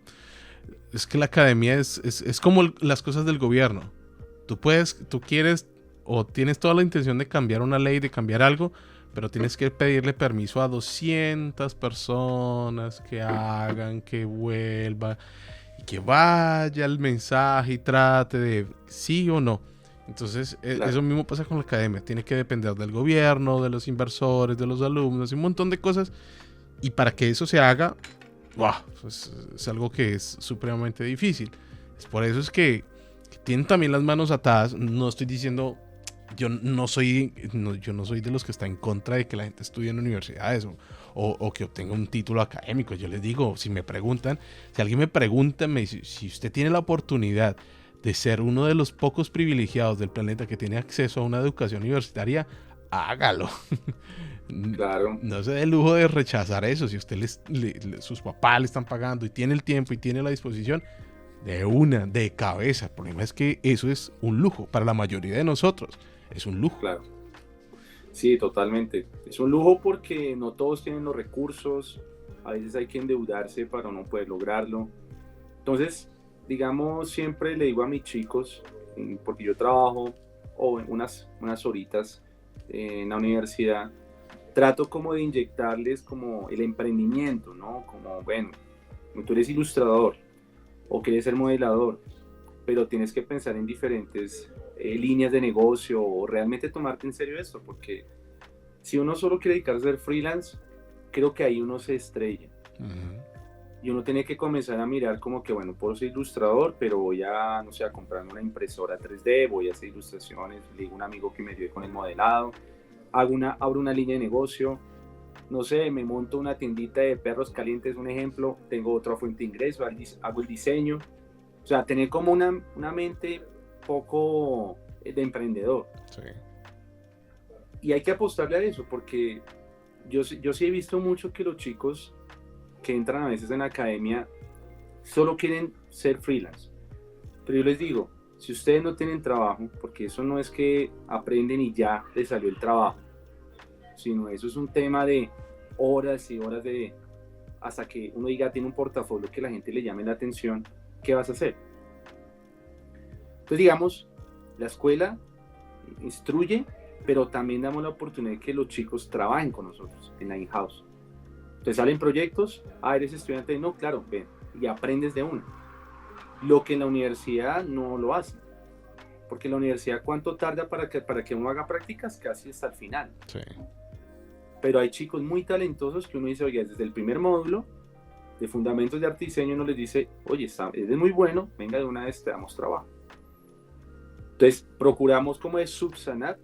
Es que la academia es como las cosas del gobierno. Tú quieres o tienes toda la intención de cambiar una ley, de cambiar algo, pero tienes que pedirle permiso a 200 personas que hagan, que vuelva, y que vaya el mensaje y trate de sí o no. Entonces, Claro. eso mismo pasa con la academia. Tiene que depender del gobierno, de los inversores, de los alumnos, y un montón de cosas. Y para que eso se haga, wow, es algo que es supremamente difícil. Es por eso es que tienen también las manos atadas. No estoy diciendo, yo no soy de los que está en contra de que la gente estudie en universidades o que obtenga un título académico. Yo les digo, si alguien me pregunta, me dice, si usted tiene la oportunidad de ser uno de los pocos privilegiados del planeta que tiene acceso a una educación universitaria, hágalo. Claro. No se dé el lujo de rechazar eso. Si usted sus papás le están pagando y tiene el tiempo y tiene la disposición, de cabeza. El problema es que eso es un lujo para la mayoría de nosotros. Es un lujo. Claro. Sí, totalmente. Es un lujo porque no todos tienen los recursos. A veces hay que endeudarse para no poder lograrlo. Entonces, digamos, siempre le digo a mis chicos, porque yo trabajo unas horitas en la universidad, trato como de inyectarles como el emprendimiento, ¿no? Como, bueno, tú eres ilustrador o quieres ser modelador, pero tienes que pensar en diferentes líneas de negocio o realmente tomarte en serio esto, porque si uno solo quiere dedicarse a ser freelance, creo que ahí uno se estrella. Y uno tiene que comenzar a mirar como que, bueno, puedo ser ilustrador, pero voy a, no sé, a comprarme una impresora 3D, voy a hacer ilustraciones, le digo a un amigo que me ayude con el modelado, abro una línea de negocio, no sé, me monto una tiendita de perros calientes, un ejemplo, tengo otra fuente de ingreso, hago el diseño, o sea, tener como una mente poco de emprendedor. Sí. Y hay que apostarle a eso, porque yo sí he visto mucho que los chicos que entran a veces en la academia solo quieren ser freelance. Pero yo les digo, si ustedes no tienen trabajo, porque eso no es que aprenden y ya les salió el trabajo, sino eso es un tema de horas y horas hasta que uno diga tiene un portafolio que la gente le llame la atención, ¿qué vas a hacer? Entonces digamos, la escuela instruye, pero también damos la oportunidad de que los chicos trabajen con nosotros en la in-house. Entonces salen proyectos, eres estudiante, no, claro, ven, y aprendes de uno. Lo que en la universidad no lo hace. Porque en la universidad, ¿cuánto tarda para que uno haga prácticas? Casi hasta el final. Sí. Pero hay chicos muy talentosos que uno dice, oye, desde el primer módulo de Fundamentos de Arte y Diseño uno les dice, oye, eres muy bueno, venga de una vez, te damos trabajo. Entonces, procuramos como de subsanar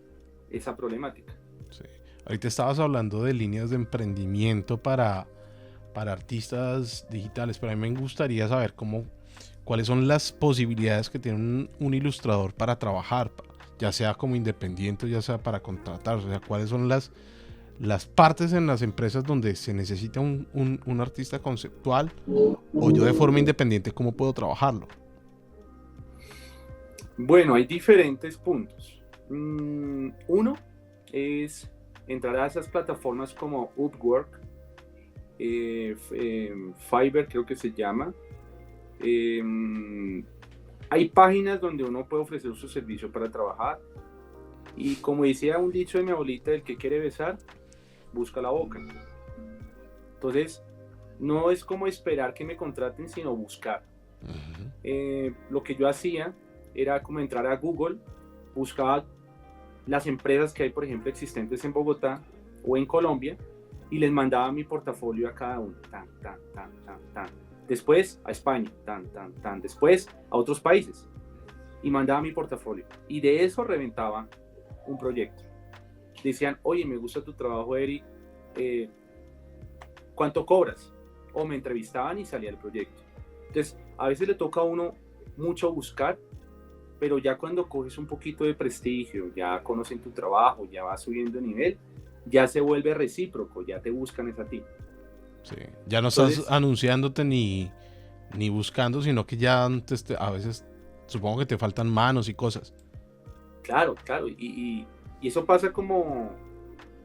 esa problemática. Sí. Ahorita estabas hablando de líneas de emprendimiento para artistas digitales, pero a mí me gustaría saber cuáles son las posibilidades que tiene un ilustrador para trabajar, ya sea como independiente, ya sea para contratar, o sea, cuáles son las partes en las empresas donde se necesita un artista conceptual, o yo de forma independiente, ¿cómo puedo trabajarlo? Bueno, hay diferentes puntos. Uno es entrar a esas plataformas como Upwork, Fiverr creo que se llama. Hay páginas donde uno puede ofrecer su servicio para trabajar. Y como decía un dicho de mi abuelita, el que quiere besar, busca la boca. Entonces, no es como esperar que me contraten, sino buscar. Lo que yo hacía era como entrar a Google, buscaba las empresas que hay, por ejemplo, existentes en Bogotá o en Colombia, y les mandaba mi portafolio a cada uno. Después a España, después a otros países, y mandaba mi portafolio. Y de eso reventaba un proyecto. Decían, oye, me gusta tu trabajo, Eric, ¿cuánto cobras? O me entrevistaban y salía el proyecto. Entonces, a veces le toca a uno mucho buscar, pero ya cuando coges un poquito de prestigio, ya conocen tu trabajo, ya vas subiendo de nivel, ya se vuelve recíproco, ya te buscan es a ti. Sí. Ya no estás anunciándote ni buscando, sino que ya antes a veces supongo que te faltan manos y cosas. Claro, y eso pasa como,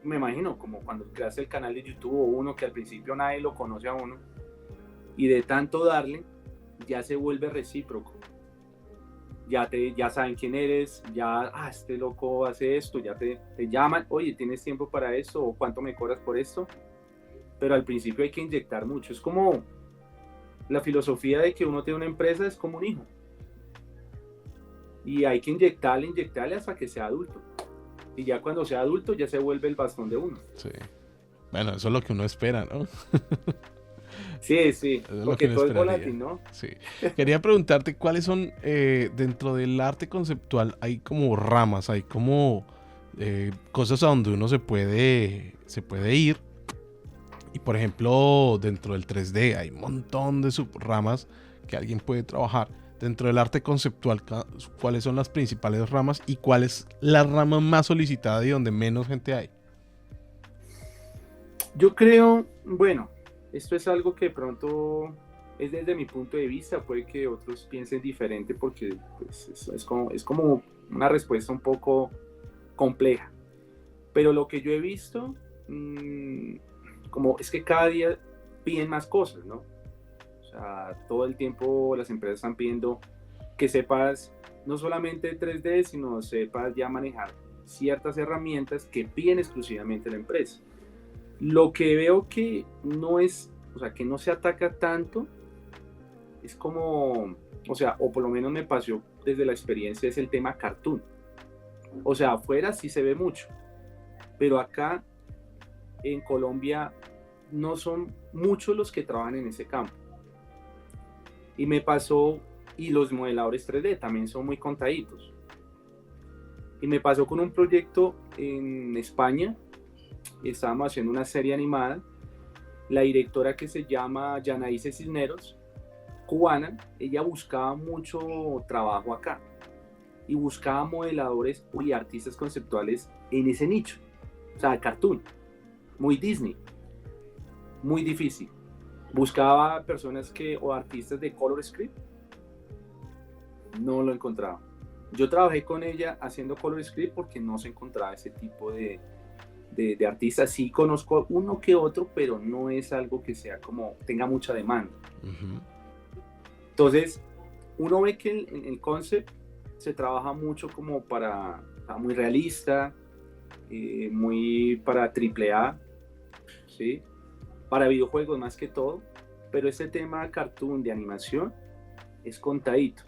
me imagino, como cuando creas el canal de YouTube o uno que al principio nadie lo conoce a uno, y de tanto darle, ya se vuelve recíproco. Ya saben quién eres, ya, este loco hace esto, ya te llaman, oye, ¿tienes tiempo para esto? ¿O cuánto me cobras por esto? Pero al principio hay que inyectar mucho. Es como la filosofía de que uno tiene una empresa, es como un hijo. Y hay que inyectarle hasta que sea adulto. Y ya cuando sea adulto ya se vuelve el bastón de uno. Sí. Bueno, eso es lo que uno espera, ¿no? Sí, porque todo es volátil, ¿no? Sí. Quería preguntarte cuáles son, dentro del arte conceptual, hay como ramas, hay como cosas a donde uno se puede ir. Y por ejemplo, dentro del 3D hay un montón de subramas que alguien puede trabajar. Dentro del arte conceptual, ¿cuáles son las principales ramas y cuál es la rama más solicitada y donde menos gente hay? Yo creo, bueno, esto es algo que de pronto es desde mi punto de vista, puede que otros piensen diferente porque pues, es como una respuesta un poco compleja. Pero lo que yo he visto, como es que cada día piden más cosas, ¿no? O sea, todo el tiempo las empresas están pidiendo que sepas no solamente 3D, sino sepas ya manejar ciertas herramientas que piden exclusivamente la empresa. Lo que veo que no es, o sea, que no se ataca tanto, es como, o sea, o por lo menos me pasó desde la experiencia, es el tema cartoon. O sea, afuera sí se ve mucho, pero acá en Colombia no son muchos los que trabajan en ese campo. Y me pasó, y los modeladores 3D también son muy contaditos. Y me pasó con un proyecto en España. Estábamos haciendo una serie animada. La directora, que se llama Yanaíse Cisneros, cubana, ella buscaba mucho trabajo acá y buscaba modeladores y artistas conceptuales en ese nicho, o sea, cartoon, muy Disney, muy difícil. Buscaba personas o artistas de color script, no lo encontraba. Yo trabajé con ella haciendo color script porque no se encontraba ese tipo de artistas. Sí conozco uno que otro, pero no es algo que sea como tenga mucha demanda. Uh-huh. Entonces, uno ve que el concept se trabaja mucho como para, muy realista, muy para AAA, ¿sí? Para videojuegos más que todo, pero ese tema de cartoon, de animación, es contadito,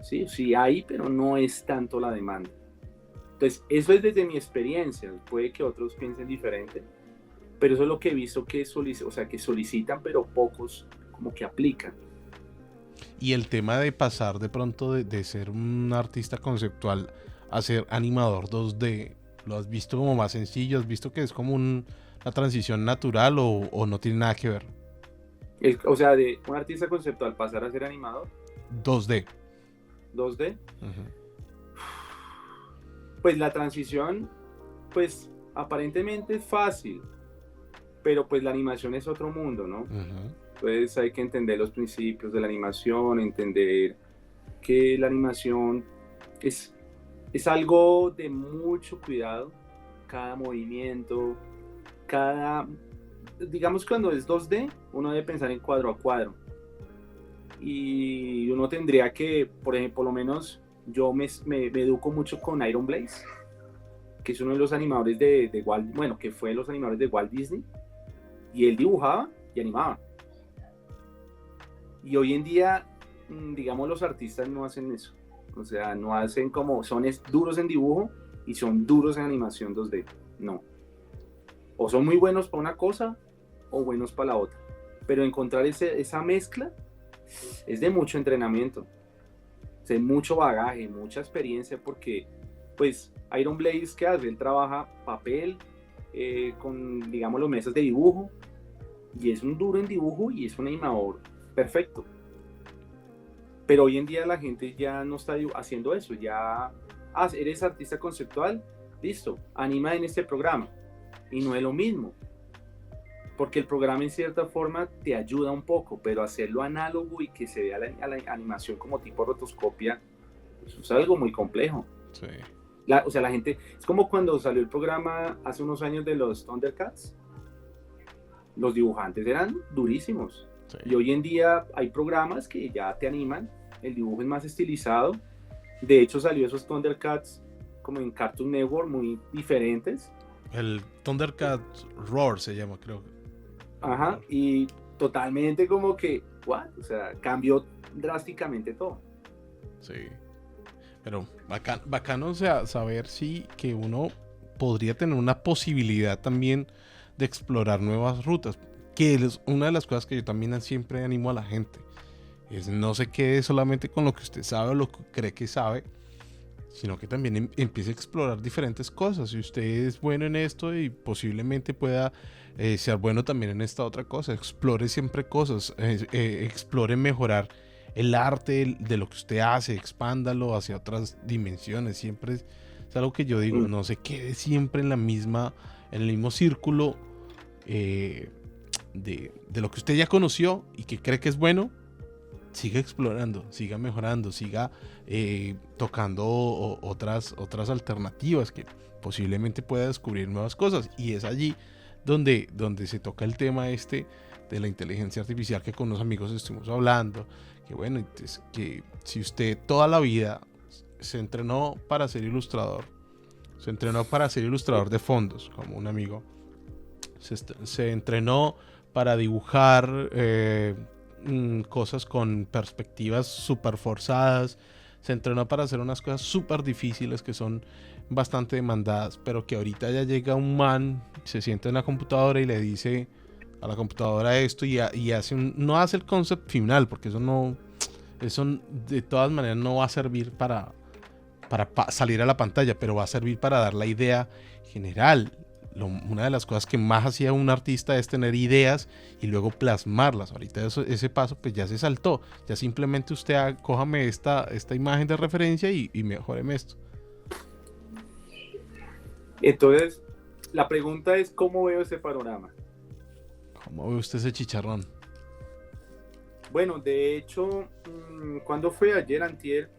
¿sí? Sí hay, pero no es tanto la demanda. Entonces, eso es desde mi experiencia, puede que otros piensen diferente, pero eso es lo que he visto que solicitan, pero pocos como que aplican. Y el tema de pasar de pronto de ser un artista conceptual a ser animador 2D, ¿lo has visto como más sencillo? ¿Has visto que es como una transición natural o no tiene nada que ver? O sea, de un artista conceptual pasar a ser animador. 2D. 2D. Uh-huh. Pues la transición, pues aparentemente es fácil, pero pues la animación es otro mundo, ¿no? Uh-huh. Entonces hay que entender los principios de la animación, entender que la animación es algo de mucho cuidado, cada movimiento, digamos, cuando es 2D, uno debe pensar en cuadro a cuadro. Y uno tendría que, por ejemplo, por lo menos yo me educo mucho con Iron Blaze, que es uno de los animadores de Walt, bueno, que fue de los animadores de Walt Disney, y él dibujaba y animaba. Y hoy en día, digamos, los artistas no hacen eso. O sea, no hacen como, son duros en dibujo y son duros en animación 2D. No. O son muy buenos para una cosa o buenos para la otra. Pero encontrar esa mezcla es de mucho entrenamiento, de mucho bagaje, mucha experiencia, porque pues Iron Blaze, ¿qué hace? Él trabaja papel con, digamos, los mesas de dibujo, y es un duro en dibujo y es un animador perfecto. Pero hoy en día la gente ya no está haciendo eso, ya eres artista conceptual, listo, anima en este programa, y no es lo mismo, porque el programa en cierta forma te ayuda un poco, pero hacerlo análogo y que se vea la animación como tipo rotoscopia, eso es algo muy complejo. Sí. O sea, la gente, es como cuando salió el programa hace unos años de los Thundercats, los dibujantes eran durísimos, Sí. Y hoy en día hay programas que ya te animan, el dibujo es más estilizado. De hecho salió esos Thundercats como en Cartoon Network muy diferentes. El Thundercat Roar se llama, creo. Ajá, y totalmente como que, ¿what? O sea, cambió drásticamente todo. Sí. Pero bacano, o sea, saber si que uno podría tener una posibilidad también de explorar nuevas rutas. Que es una de las cosas que yo también siempre animo a la gente. Es no se quede solamente con lo que usted sabe o lo que cree que sabe, sino que también empiece a explorar diferentes cosas. Si usted es bueno en esto y posiblemente pueda ser bueno también en esta otra cosa, explore siempre cosas, explore mejorar el arte de lo que usted hace, expándalo hacia otras dimensiones. Siempre es algo que yo digo, no se quede siempre en en el mismo círculo de lo que usted ya conoció y que cree que es bueno. Siga explorando, siga mejorando, siga tocando otras alternativas que posiblemente pueda descubrir nuevas cosas. Y es allí donde se toca el tema de la inteligencia artificial, que con los amigos estuvimos hablando. Que bueno, entonces, que si usted toda la vida se entrenó para ser ilustrador, de fondos, como un amigo, se entrenó para dibujar cosas con perspectivas súper forzadas, se entrenó para hacer unas cosas súper difíciles que son bastante demandadas, pero que ahorita ya llega un man, se sienta en la computadora y le dice a la computadora esto y hace no hace el concept final, porque eso de todas maneras no va a servir para salir a la pantalla, pero va a servir para dar la idea general. Una de las cosas que más hacía un artista es tener ideas y luego plasmarlas. Ahorita ese paso pues ya se saltó. Ya simplemente usted cójame esta imagen de referencia y mejóreme esto. Entonces, la pregunta es, ¿cómo veo ese panorama? ¿Cómo ve usted ese chicharrón? Bueno, de hecho, ¿cuándo fue? Ayer, antier.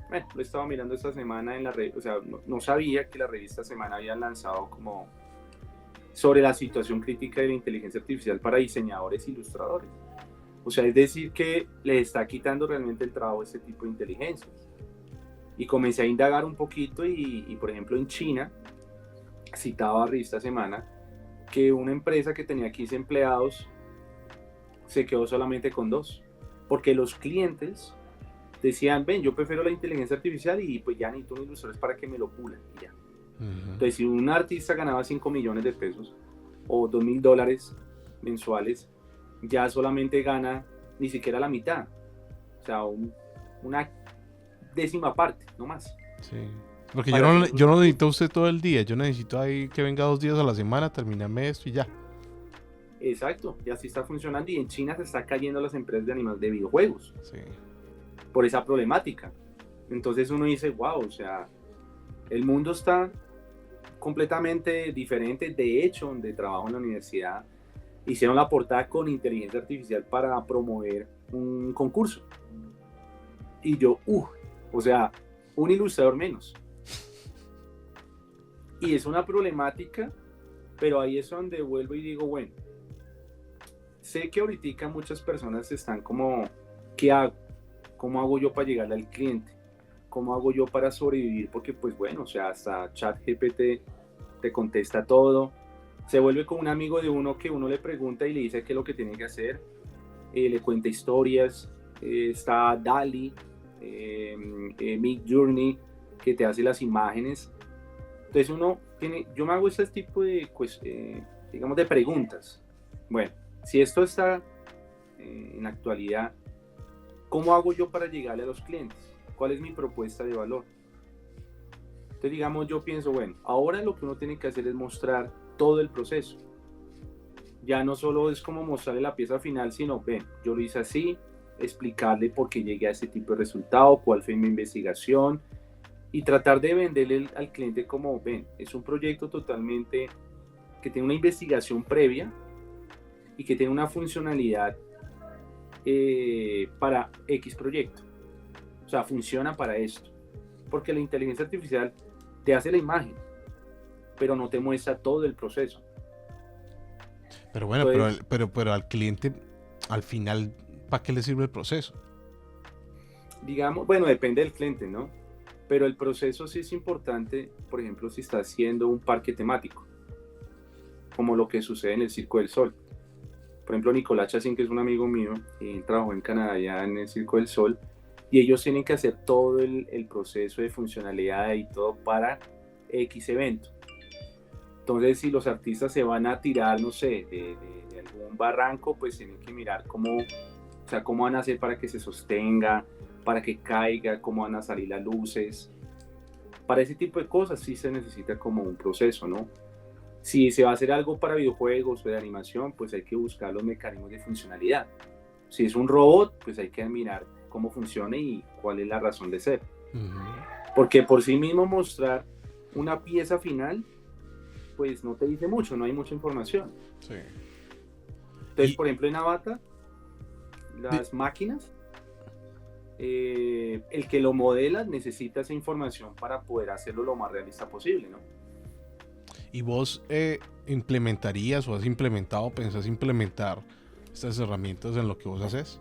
Bueno, lo estaba mirando esta semana en la red, o sea, no sabía que la revista Semana había lanzado como sobre la situación crítica de la inteligencia artificial para diseñadores e ilustradores. O sea, es decir, que le está quitando realmente el trabajo a este tipo de inteligencias. Y comencé a indagar un poquito y por ejemplo, en China, citaba a revista Semana, que una empresa que tenía 15 empleados se quedó solamente con 2, porque los clientes decían, ven, yo prefiero la inteligencia artificial y pues ya necesito un ilustrador para que me lo pulan y ya. Entonces, si un artista ganaba 5 millones de pesos o $2,000 mensuales, ya solamente gana ni siquiera la mitad. O sea, una décima parte, no más. Sí. Porque yo no necesito usted todo el día. Yo necesito ahí que venga 2 días a la semana, terminarme esto y ya. Exacto, y así está funcionando. Y en China se está cayendo las empresas de videojuegos. Sí. Por esa problemática. Entonces uno dice, wow, o sea, el mundo está completamente diferente. De hecho, donde trabajo en la universidad, hicieron la portada con inteligencia artificial para promover un concurso. Y yo, o sea, un ilustrador menos. Y es una problemática, pero ahí es donde vuelvo y digo, bueno, sé que ahorita muchas personas están como, ¿qué hago? ¿Cómo hago yo para llegarle al cliente? ¿Cómo hago yo para sobrevivir? Porque pues bueno, o sea, hasta ChatGPT te contesta todo. Se vuelve como un amigo de uno que uno le pregunta y le dice qué es lo que tiene que hacer. Le cuenta historias. Está DALL-E, Midjourney, que te hace las imágenes. Entonces yo me hago este tipo de, digamos, de preguntas. Bueno, si esto está en la actualidad, ¿cómo hago yo para llegarle a los clientes? ¿Cuál es mi propuesta de valor? Entonces, digamos, yo pienso, bueno, ahora lo que uno tiene que hacer es mostrar todo el proceso. Ya no solo es como mostrarle la pieza final, sino, ven, yo lo hice así, explicarle por qué llegué a ese tipo de resultado, cuál fue mi investigación, y tratar de venderle al cliente como, ven, es un proyecto totalmente que tiene una investigación previa y que tiene una funcionalidad para X proyecto. O sea, funciona para esto. Porque la inteligencia artificial te hace la imagen, pero no te muestra todo el proceso. Pero bueno, entonces, pero al cliente al final, ¿para qué le sirve el proceso? Digamos, bueno, depende del cliente, ¿no? Pero el proceso sí es importante, por ejemplo, si está haciendo un parque temático, como lo que sucede en el Circo del Sol. Por ejemplo, Nicolás Chacín, que es un amigo mío, él trabajó en Canadá ya en el Circo del Sol, y ellos tienen que hacer todo el proceso de funcionalidad y todo para X evento. Entonces, si los artistas se van a tirar, no sé, de algún barranco, pues tienen que mirar cómo, o sea, cómo van a hacer para que se sostenga, para que caiga, cómo van a salir las luces. Para ese tipo de cosas sí se necesita como un proceso, ¿no? Si se va a hacer algo para videojuegos o de animación, pues hay que buscar los mecanismos de funcionalidad. Si es un robot, pues hay que mirar cómo funciona y cuál es la razón de ser. Porque por sí mismo mostrar una pieza final, pues no te dice mucho, no hay mucha información. Sí. Entonces, por ejemplo, en Avatar, las máquinas, el que lo modela necesita esa información para poder hacerlo lo más realista posible, ¿no? ¿Y vos implementarías o has implementado, pensás implementar estas herramientas en lo que vos haces?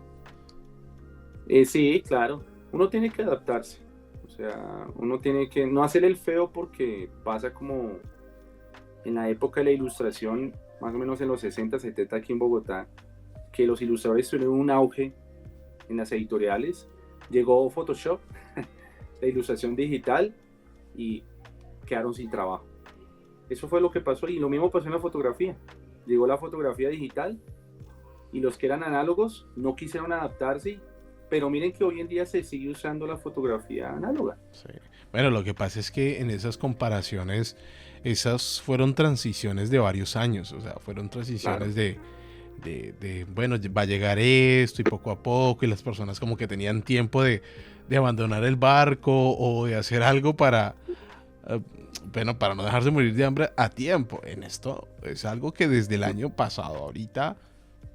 Sí, claro. Uno tiene que adaptarse. O sea, uno tiene que no hacer el feo porque pasa como en la época de la ilustración, más o menos en los 60, 70 aquí en Bogotá, que los ilustradores tuvieron un auge en las editoriales. Llegó Photoshop, la ilustración digital, y quedaron sin trabajo. Eso fue lo que pasó, y lo mismo pasó en la fotografía. Llegó la fotografía digital y los que eran análogos no quisieron adaptarse, pero miren que hoy en día se sigue usando la fotografía análoga. Sí. Bueno, lo que pasa es que en esas comparaciones, esas fueron transiciones de varios años, o sea, fueron transiciones Claro. bueno, va a llegar esto y poco a poco, y las personas como que tenían tiempo de abandonar el barco o de hacer algo para, bueno, para no dejarse morir de hambre a tiempo. En esto es algo que desde el año pasado ahorita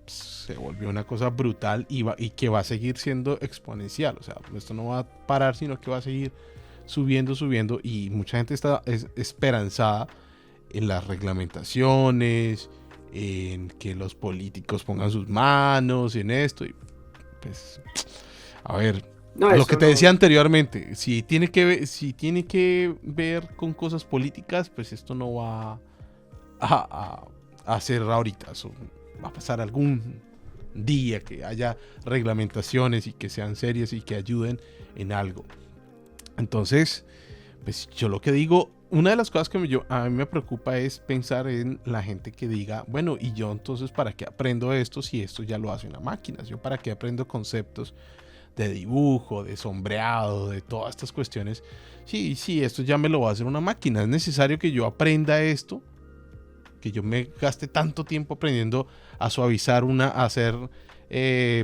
se volvió una cosa brutal y que va a seguir siendo exponencial. O sea, esto no va a parar, sino que va a seguir subiendo, y mucha gente está esperanzada en las reglamentaciones, en que los políticos pongan sus manos en esto. Y pues, a ver, No, lo que eso te decía no. anteriormente, si tiene que ver con cosas políticas, pues esto no va a ser ahorita. Eso va a pasar algún día que haya reglamentaciones y que sean serias y que ayuden en algo. Entonces, pues yo lo que digo, una de las cosas que a mí me preocupa es pensar en la gente que diga, bueno, y yo entonces para qué aprendo esto si esto ya lo hace una máquina, yo para qué aprendo conceptos de dibujo, de sombreado, de todas estas cuestiones, sí, esto ya me lo va a hacer una máquina, es necesario que yo aprenda esto, que yo me gaste tanto tiempo aprendiendo a suavizar a hacer,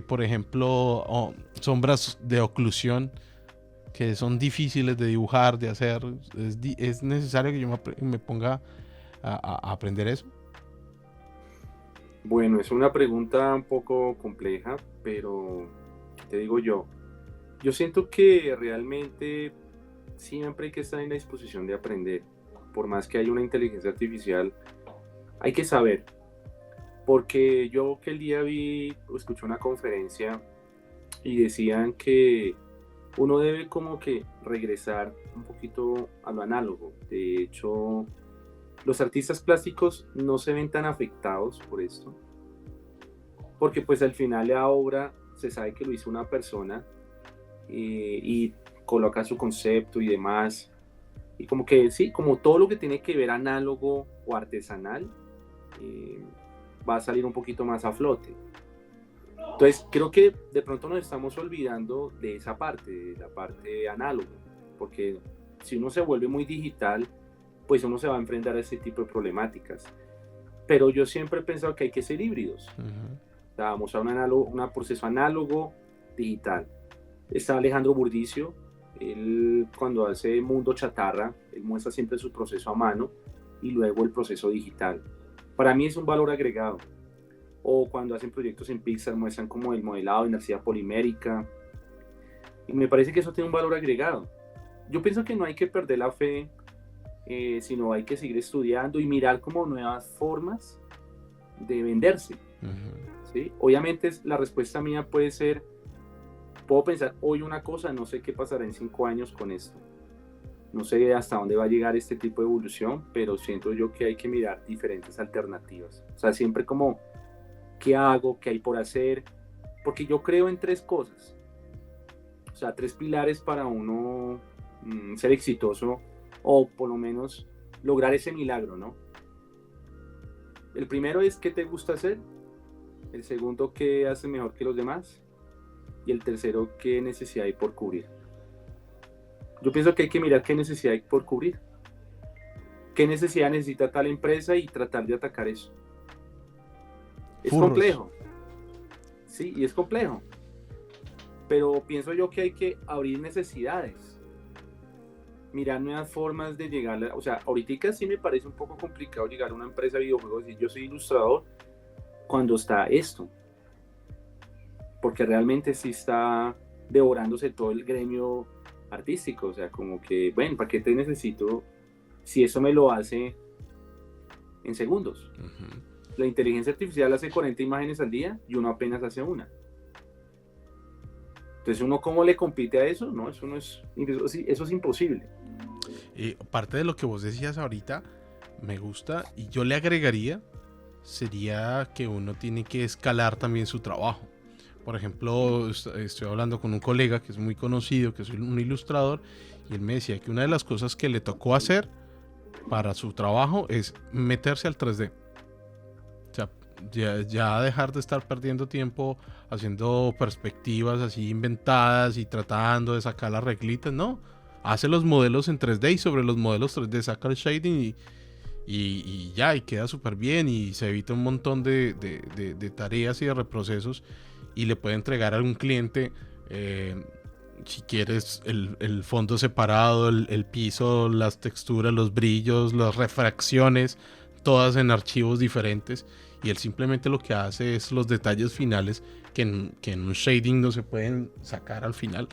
por ejemplo, sombras de oclusión, que son difíciles de dibujar, de hacer. Es necesario que yo me ponga a aprender eso. Bueno, es una pregunta un poco compleja, pero te digo yo siento que realmente siempre hay que estar en la disposición de aprender. Por más que haya una inteligencia artificial, hay que saber. Porque yo que el día escuché una conferencia y decían que uno debe como que regresar un poquito a lo análogo. De hecho, los artistas plásticos no se ven tan afectados por esto, porque pues al final la obra se sabe que lo hizo una persona, y coloca su concepto y demás. Y como que sí, como todo lo que tiene que ver análogo o artesanal, eh, va a salir un poquito más a flote. Entonces creo que de pronto nos estamos olvidando de esa parte, de la parte análoga, porque si uno se vuelve muy digital, pues uno se va a enfrentar a ese tipo de problemáticas. Pero yo siempre he pensado que hay que ser híbridos. O sea, vamos a un proceso análogo, digital. Está Alejandro Burdicio, él cuando hace Mundo Chatarra, él muestra siempre su proceso a mano y luego el proceso digital. Para mí es un valor agregado. O cuando hacen proyectos en Pixar muestran como el modelado de inercia polimérica. Y me parece que eso tiene un valor agregado. Yo pienso que no hay que perder la fe, sino hay que seguir estudiando y mirar como nuevas formas de venderse. ¿Sí? Obviamente la respuesta mía puede ser, puedo pensar hoy una cosa, no sé qué pasará en 5 años con esto. No sé hasta dónde va a llegar este tipo de evolución, pero siento yo que hay que mirar diferentes alternativas. O sea, siempre como, ¿qué hago? ¿Qué hay por hacer? Porque yo creo en 3 cosas. O sea, 3 pilares para uno ser exitoso o por lo menos lograr ese milagro, ¿no? El primero es qué te gusta hacer. El segundo, qué haces mejor que los demás. Y el tercero, qué necesidad hay por cubrir. Yo pienso que hay que mirar qué necesidad hay por cubrir. ¿Qué necesidad necesita tal empresa y tratar de atacar eso? Es Furros. complejo. Sí, y es complejo. Pero pienso yo que hay que abrir necesidades. Mirar nuevas formas de llegar. O sea, ahorita sí me parece un poco complicado llegar a una empresa de videojuegos y yo soy ilustrador cuando está esto. Porque realmente sí está devorándose todo el gremio artístico. O sea, como que, bueno, ¿para qué te necesito si eso me lo hace en segundos? La inteligencia artificial hace 40 imágenes al día y uno apenas hace una. Entonces, ¿uno cómo le compite a eso? No, eso es imposible. Parte de lo que vos decías ahorita me gusta, y yo le agregaría, sería que uno tiene que escalar también su trabajo. Por ejemplo, estoy hablando con un colega que es muy conocido, que es un ilustrador, y él me decía que una de las cosas que le tocó hacer para su trabajo es meterse al 3D. O sea, ya dejar de estar perdiendo tiempo haciendo perspectivas así inventadas y tratando de sacar las reglitas, no. Hace los modelos en 3D y sobre los modelos 3D saca el shading y ya, y queda súper bien y se evita un montón de tareas y de reprocesos y le puede entregar a algún cliente, si quieres, el fondo separado, el piso, las texturas, los brillos, las refracciones, todas en archivos diferentes, y él simplemente lo que hace es los detalles finales que en un shading no se pueden sacar al final.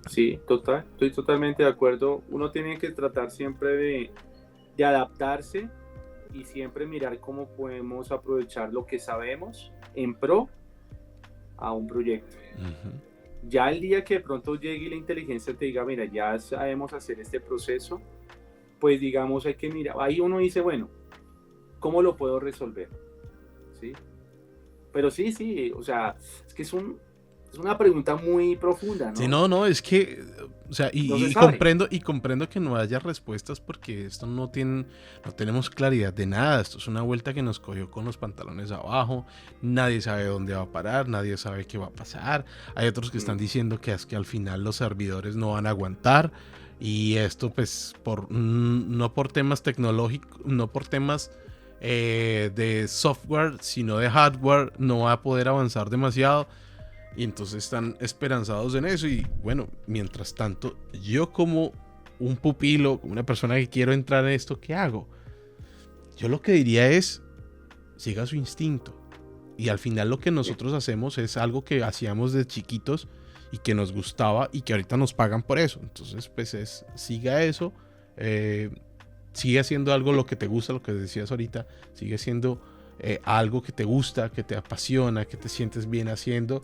Sí, estoy totalmente de acuerdo. Uno tiene que tratar siempre de adaptarse y siempre mirar cómo podemos aprovechar lo que sabemos en pro a un proyecto. Ya el día que de pronto llegue la inteligencia te diga, mira, ya sabemos hacer este proceso, pues digamos hay que mirar, ahí uno dice, bueno, ¿cómo lo puedo resolver? ¿Sí? Pero sí, o sea, es que es una pregunta muy profunda, ¿no? Sí, no, es que, o sea, y comprendo que no haya respuestas porque esto no tenemos claridad de nada. Esto es una vuelta que nos cogió con los pantalones abajo. Nadie sabe dónde va a parar, nadie sabe qué va a pasar. Hay otros que están diciendo que es que al final los servidores no van a aguantar. Y esto, pues, no por temas tecnológicos, no por temas de software, sino de hardware, no va a poder avanzar demasiado. Y entonces están esperanzados en eso. Y bueno, mientras tanto, yo como un pupilo, como una persona que quiero entrar en esto, ¿qué hago? Yo lo que diría es, siga su instinto. Y al final lo que nosotros hacemos es algo que hacíamos de chiquitos y que nos gustaba y que ahorita nos pagan por eso. Entonces, pues siga eso. Sigue haciendo algo lo que te gusta, lo que decías ahorita. Sigue siendo algo que te gusta, que te apasiona, que te sientes bien haciendo.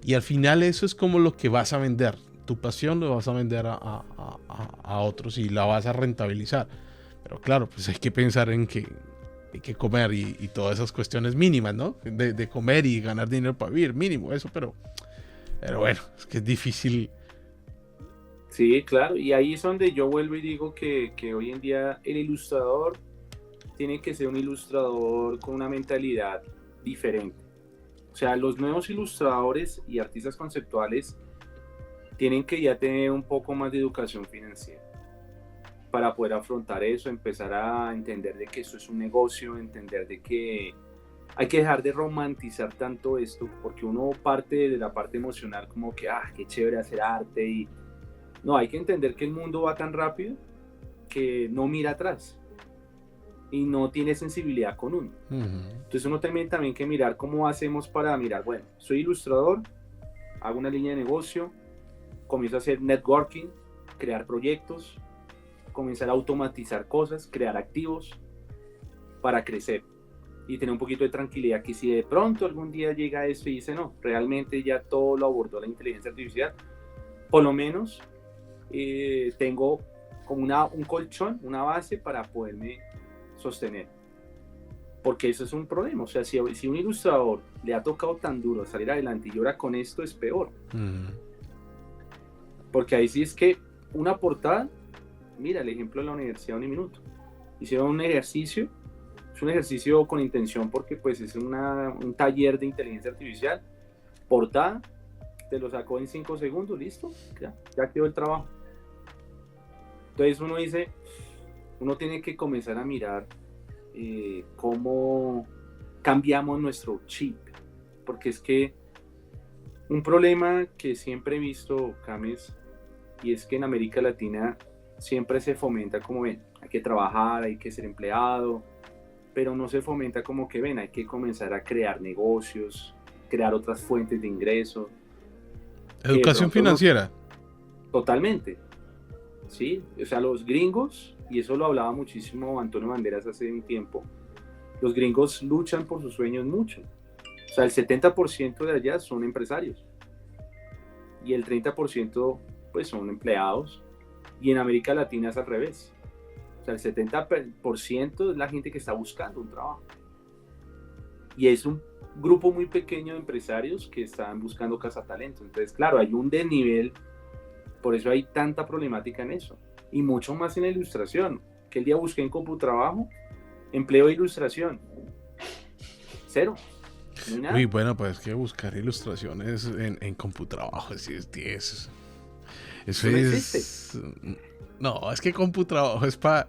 Y al final eso es como lo que vas a vender. Tu pasión lo vas a vender a otros y la vas a rentabilizar. Pero claro, pues hay que pensar en que hay que comer y todas esas cuestiones mínimas, ¿no? De comer y ganar dinero para vivir, mínimo eso, pero bueno, es que es difícil. Sí, claro, y ahí es donde yo vuelvo y digo que hoy en día el ilustrador tiene que ser un ilustrador con una mentalidad diferente. O sea, los nuevos ilustradores y artistas conceptuales tienen que ya tener un poco más de educación financiera para poder afrontar eso, empezar a entender de que esto es un negocio, entender de que hay que dejar de romantizar tanto esto, porque uno parte de la parte emocional como que, qué chévere hacer arte y... No, hay que entender que el mundo va tan rápido que no mira atrás y no tiene sensibilidad con uno. Entonces uno también que mirar cómo hacemos para mirar, bueno, soy ilustrador, hago una línea de negocio, comienzo a hacer networking, crear proyectos, comenzar a automatizar cosas, crear activos para crecer. y tener un poquito de tranquilidad que si de pronto algún día llega esto y dice, no, realmente ya todo lo abordó la inteligencia artificial, por lo menos tengo como un colchón, una base para poderme sostener. Porque eso es un problema. O sea, si un ilustrador le ha tocado tan duro salir adelante y llora con esto, es peor. Porque ahí sí es que una portada, mira el ejemplo de la Universidad Uniminuto. Hicieron un ejercicio, es un ejercicio con intención porque pues es un taller de inteligencia artificial. Portada, te lo sacó en 5 segundos, listo, ya quedó el trabajo. Entonces uno tiene que comenzar a mirar cómo cambiamos nuestro chip, porque es que un problema que siempre he visto, Cames, y es que en América Latina siempre se fomenta como, ven, hay que trabajar, hay que ser empleado, pero no se fomenta como que, ven, hay que comenzar a crear negocios, crear otras fuentes de ingreso. Educación financiera. Totalmente. Sí, o sea, los gringos, y eso lo hablaba muchísimo Antonio Banderas hace un tiempo, los gringos luchan por sus sueños mucho. O sea, el 70% de allá son empresarios y el 30% pues son empleados, y en América Latina es al revés. O sea, el 70% es la gente que está buscando un trabajo. Y es un grupo muy pequeño de empresarios que están buscando cazatalentos. Entonces, claro, hay un desnivel, por eso hay tanta problemática en eso. Y mucho más en la ilustración. Que el día busqué en CompuTrabajo, empleo de ilustración. 0. No hay nada. Uy, bueno, pues es que buscar ilustraciones en CompuTrabajo es 10. Eso no es... existe. No, es que CompuTrabajo es para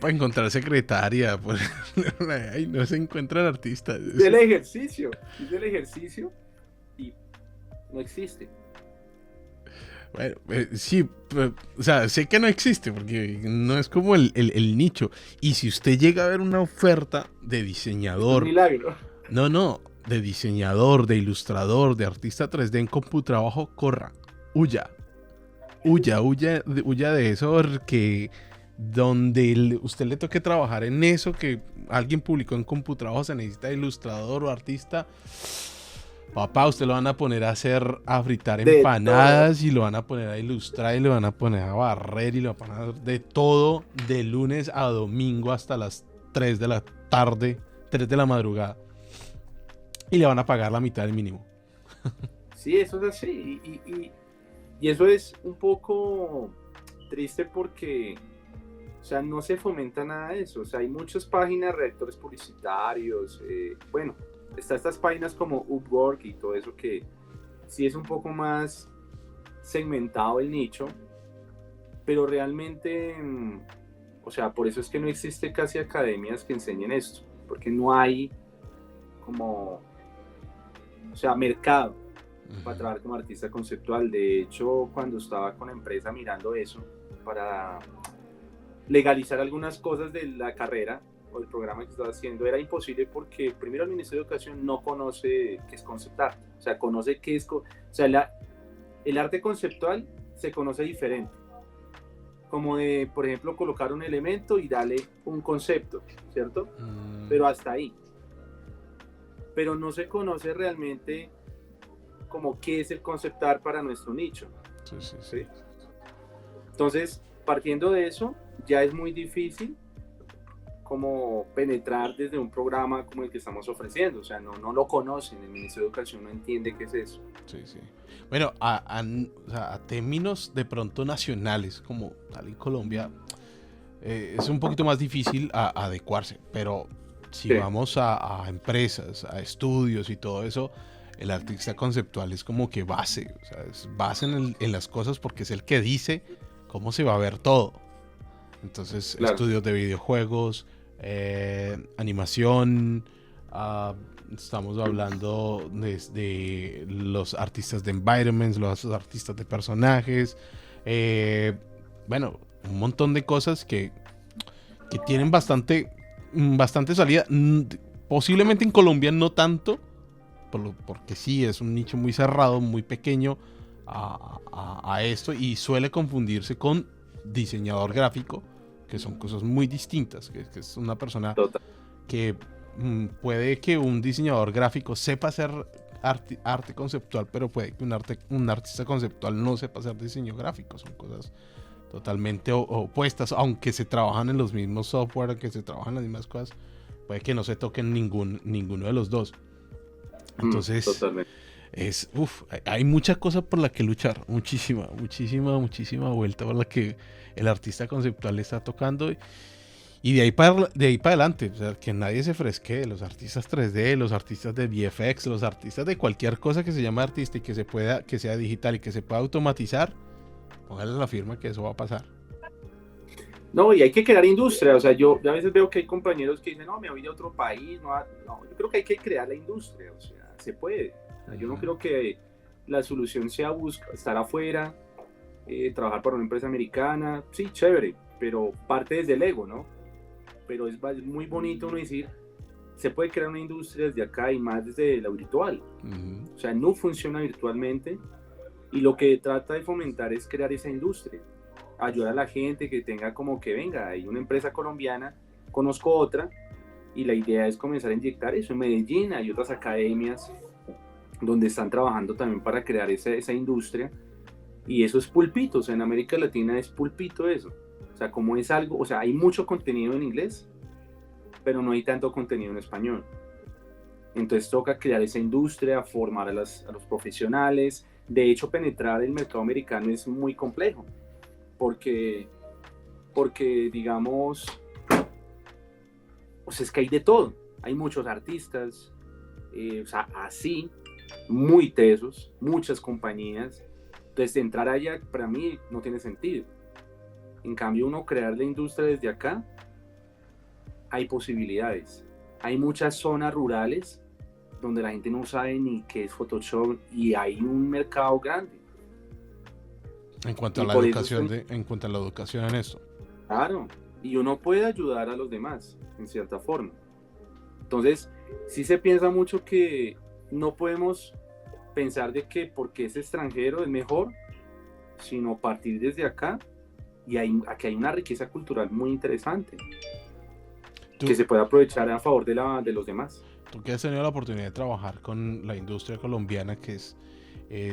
encontrar secretaria. Pues, ahí no se encuentran artistas. Es el ejercicio y no existe. Bueno, sí, o sea, sé que no existe porque no es como el nicho. Y si usted llega a ver una oferta de diseñador... Es un milagro. No, de diseñador, de ilustrador, de artista 3D en CompuTrabajo, corra, huya de eso, porque donde usted le toque trabajar en eso que alguien publicó en CompuTrabajo, se necesita ilustrador o artista. Papá, usted lo van a poner a fritar empanadas y lo van a poner a ilustrar y lo van a poner a barrer y lo van a hacer de todo de lunes a domingo hasta las 3 de la tarde, 3 de la madrugada. Y le van a pagar la mitad del mínimo. Sí, eso es así. Y eso es un poco triste porque, o sea, no se fomenta nada de eso. O sea, hay muchas páginas, redactores publicitarios, bueno, está estas páginas como Upwork y todo eso que sí es un poco más segmentado el nicho, pero realmente, o sea, por eso es que no existe casi academias que enseñen esto, porque no hay como, o sea, mercado para trabajar como artista conceptual. De hecho, cuando estaba con la empresa mirando eso para legalizar algunas cosas de la carrera o el programa que estaba haciendo, era imposible porque primero el Ministerio de Educación no conoce qué es concept art, o sea, conoce qué es, o sea, el arte conceptual se conoce diferente, como de, por ejemplo, colocar un elemento y darle un concepto, ¿cierto? Pero hasta ahí. Pero no se conoce realmente como qué es el concept art para nuestro nicho. Sí. Entonces, partiendo de eso, ya es muy difícil como penetrar desde un programa como el que estamos ofreciendo. O sea, no lo conocen, el Ministerio de Educación no entiende qué es eso. Sí. Bueno, a términos de pronto nacionales, como tal en Colombia, es un poquito más difícil adecuarse, pero si vamos a empresas, a estudios y todo eso, el artista conceptual es como que base, o sea, es base en las cosas porque es el que dice cómo se va a ver todo. Entonces, claro, estudios de videojuegos, animación, estamos hablando de los artistas de environments, los artistas de personajes, bueno, un montón de cosas que tienen bastante salida. Posiblemente en Colombia no tanto, porque sí, es un nicho muy cerrado, muy pequeño a esto, y suele confundirse con diseñador gráfico, que son cosas muy distintas, que es una persona que puede que un diseñador gráfico sepa hacer arte conceptual, pero puede que un artista conceptual no sepa hacer diseño gráfico. Son cosas totalmente opuestas, aunque se trabajan en los mismos software, aunque se trabajan las mismas cosas, puede que no se toquen ninguno de los dos. Entonces, hay mucha cosa por la que luchar, muchísima vuelta por la que el artista conceptual está tocando. Y de ahí para adelante, o sea, que nadie se fresquee, los artistas 3D, los artistas de VFX, los artistas de cualquier cosa que se llame artista y que sea digital y que se pueda automatizar, póngale la firma que eso va a pasar. No, y hay que crear industria, o sea, yo a veces veo que hay compañeros que dicen, no, me voy a otro país, no, yo creo que hay que crear la industria, o sea, se puede. O sea, yo no creo que la solución sea estar afuera, trabajar para una empresa americana, sí, chévere, pero parte desde el ego, ¿no? Pero es muy bonito uno decir, se puede crear una industria desde acá y más desde la virtual. O sea, no funciona virtualmente y lo que trata de fomentar es crear esa industria, ayudar a la gente que tenga como que venga, hay una empresa colombiana, conozco otra y la idea es comenzar a inyectar eso. En Medellín hay otras academias donde están trabajando también para crear esa industria y eso es pulpito, o sea, en América Latina es pulpito eso. O sea, como es algo, o sea, hay mucho contenido en inglés, pero no hay tanto contenido en español. Entonces toca crear esa industria, formar a los profesionales. De hecho, penetrar el mercado americano es muy complejo, porque digamos, o sea, es que hay de todo. Hay muchos artistas, o sea, así, muy tesos, muchas compañías. Entonces, entrar allá, para mí, no tiene sentido. En cambio, uno crear la industria desde acá, hay posibilidades. Hay muchas zonas rurales donde la gente no sabe ni qué es Photoshop y hay un mercado grande. En cuanto a la educación, en esto. Claro, y uno puede ayudar a los demás, en cierta forma. Entonces, sí se piensa mucho que no podemos pensar de que porque es extranjero es mejor, sino partir desde acá. Y aquí hay una riqueza cultural muy interesante que se puede aprovechar a favor de los demás. Tú que has tenido la oportunidad de trabajar con la industria colombiana, que es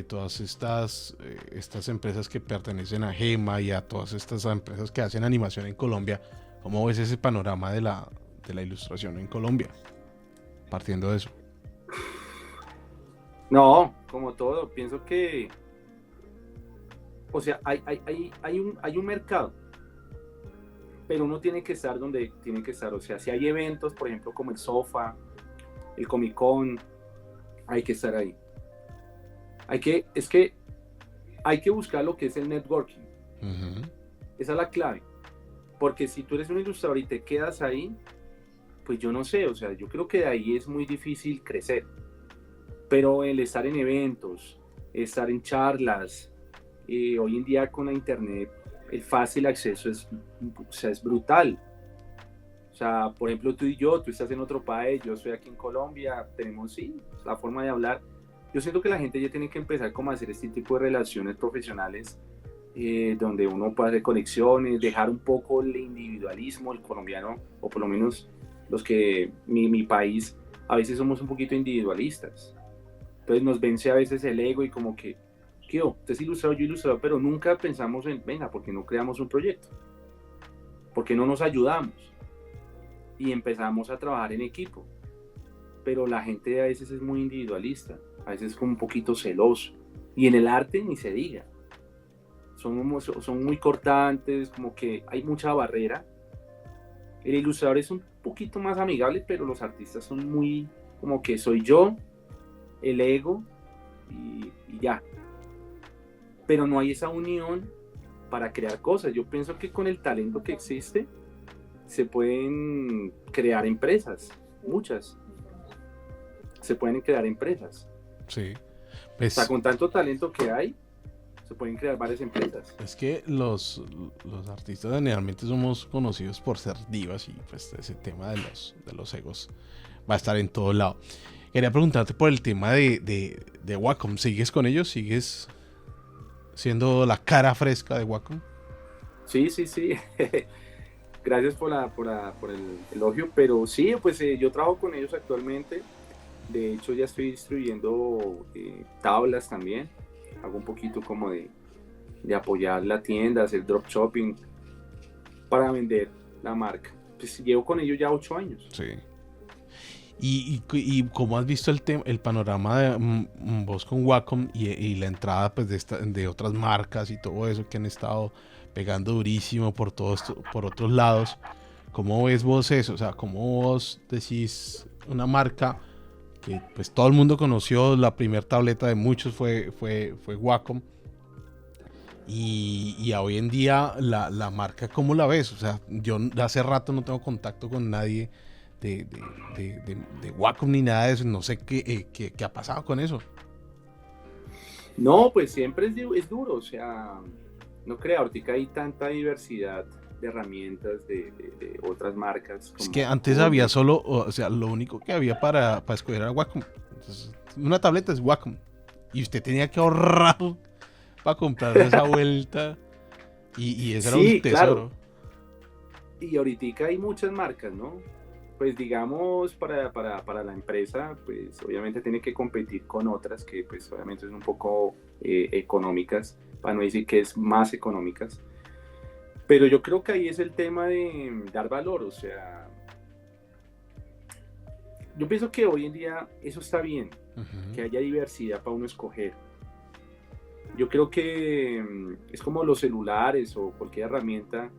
todas estas empresas que pertenecen a GEMA y a todas estas empresas que hacen animación en Colombia, ¿cómo ves ese panorama de la ilustración en Colombia? Partiendo de eso. No, como todo, pienso que o sea, hay un mercado, pero uno tiene que estar donde tiene que estar. O sea, si hay eventos, por ejemplo, como el SOFA, el Comic Con, hay que estar ahí. Hay que buscar lo que es el networking. Esa es la clave. Porque si tú eres un ilustrador y te quedas ahí, pues yo no sé, o sea, yo creo que de ahí es muy difícil crecer. Pero el estar en eventos, estar en charlas, hoy en día con la internet el fácil acceso es brutal. O sea, por ejemplo, tú y yo, tú estás en otro país, yo estoy aquí en Colombia, tenemos la forma de hablar. Yo siento que la gente ya tiene que empezar como a hacer este tipo de relaciones profesionales donde uno puede hacer conexiones, dejar un poco el individualismo, el colombiano, o por lo menos los que mi país, a veces somos un poquito individualistas. Entonces nos vence a veces el ego y como que usted es ilustrador, yo ilustrador, pero nunca pensamos en, venga, ¿por qué no creamos un proyecto? ¿Por qué no nos ayudamos? Y empezamos a trabajar en equipo. Pero la gente a veces es muy individualista, a veces es como un poquito celoso. Y en el arte ni se diga. Son muy cortantes, como que hay mucha barrera. El ilustrador es un poquito más amigable, pero los artistas son muy, como que soy yo, el ego y ya. Pero no hay esa unión para crear cosas. Yo pienso que con el talento que existe se pueden crear empresas, muchas. Se pueden crear empresas. Sí. Pues, o sea, con tanto talento que hay, se pueden crear varias empresas. Es que los artistas generalmente somos conocidos por ser divas y pues ese tema de los egos va a estar en todo lado. Quería preguntarte por el tema de Wacom. ¿Sigues con ellos? ¿Sigues siendo la cara fresca de Wacom? Sí. gracias por el elogio, pero sí, pues yo trabajo con ellos actualmente. De hecho, ya estoy distribuyendo tablas también. Hago un poquito como de apoyar la tienda, hacer drop shopping para vender la marca. Pues llevo con ellos ya 8 años. Sí. Y cómo has visto el panorama de vos con Wacom y la entrada pues de otras marcas y todo eso que han estado pegando durísimo por por otros lados. ¿Cómo ves vos eso? O sea, ¿cómo vos decís una marca que pues todo el mundo conoció, la primera tableta de muchos fue Wacom, y hoy en día la marca, ¿cómo la ves? O sea, yo hace rato no tengo contacto con nadie de Wacom ni nada de eso, no sé qué ha pasado con eso. No, pues siempre es duro, o sea, no creo, ahorita hay tanta diversidad de herramientas de otras marcas. Es que antes había solo, o sea, lo único que había para escoger era Wacom. Entonces, una tableta es Wacom. Y usted tenía que ahorrar para comprar esa vuelta. Y ese era un tesoro. Claro. Y ahorita hay muchas marcas, ¿no? Pues digamos, para la empresa, pues obviamente tiene que competir con otras que pues obviamente son un poco económicas, para no decir que es más económicas. Pero yo creo que ahí es el tema de dar valor, o sea, yo pienso que hoy en día eso está bien, que haya diversidad para uno escoger. Yo creo que es como los celulares o cualquier herramienta,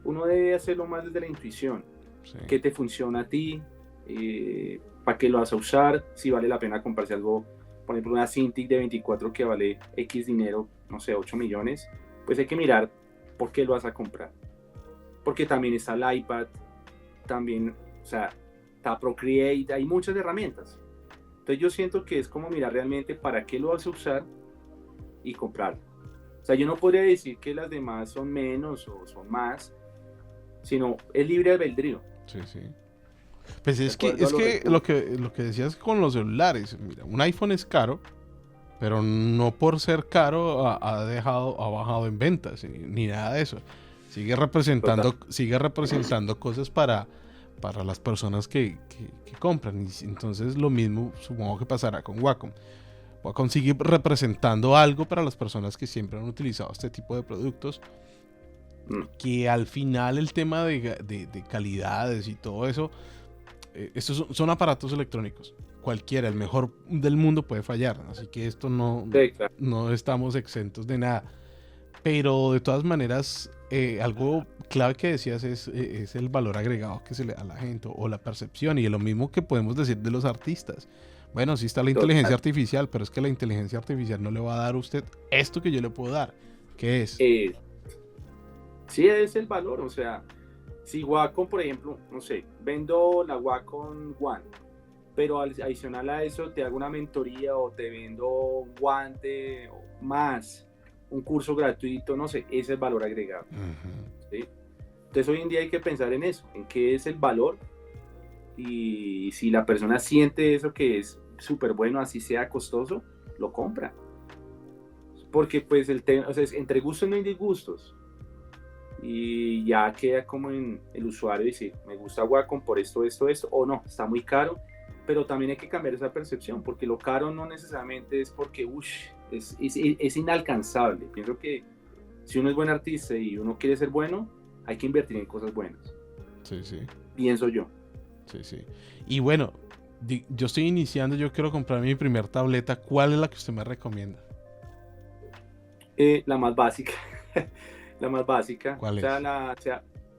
uno debe hacerlo más desde la intuición, sí. ¿Qué te funciona a ti? ¿Para qué lo vas a usar? Si vale la pena comprarse algo, por ejemplo una Cintiq de 24 que vale X dinero, no sé, 8 millones, pues hay que mirar por qué lo vas a comprar. Porque también está el iPad, también, o sea, está Procreate, hay muchas herramientas. Entonces yo siento que es como mirar realmente para qué lo vas a usar y comprarlo. O sea, yo no podría decir que las demás son menos o son más, sino es libre albedrío. Sí, sí. Pues es que lo que decías con los celulares, mira, un iPhone es caro, pero no por ser caro ha bajado en ventas, ni nada de eso. Sigue representando cosas para las personas que compran. Y entonces lo mismo supongo que pasará con Wacom. Wacom sigue representando algo para las personas que siempre han utilizado este tipo de productos. Que al final el tema de calidades y todo eso, estos son aparatos electrónicos. Cualquiera, el mejor del mundo puede fallar. Así que esto no estamos exentos de nada. Pero de todas maneras, algo clave que decías es el valor agregado que se le da a la gente o la percepción. Y lo mismo que podemos decir de los artistas. Bueno, sí está la inteligencia artificial, pero es que la inteligencia artificial no le va a dar a usted esto que yo le puedo dar. ¿Qué es? Sí, es el valor. O sea, si Wacom, por ejemplo, no sé, vendo la Wacom One, pero adicional a eso te hago una mentoría o te vendo un guante o más, un curso gratuito, no sé, ese es el valor agregado. ¿Sí? Entonces hoy en día hay que pensar en eso, en qué es el valor, y si la persona siente eso que es súper bueno, así sea costoso, lo compra. Porque pues el tema, o sea, entre gustos no hay disgustos. Y ya queda como en el usuario decir, me gusta Wacom por esto, o no, está muy caro. Pero también hay que cambiar esa percepción, porque lo caro no necesariamente es porque es inalcanzable. Pienso que si uno es buen artista y uno quiere ser bueno, hay que invertir en cosas buenas. Sí, sí. Pienso yo. Sí, sí. Y bueno, yo estoy iniciando, yo quiero comprar mi primer tableta. ¿Cuál es la que usted me recomienda? La más básica. La más básica. ¿Cuál es?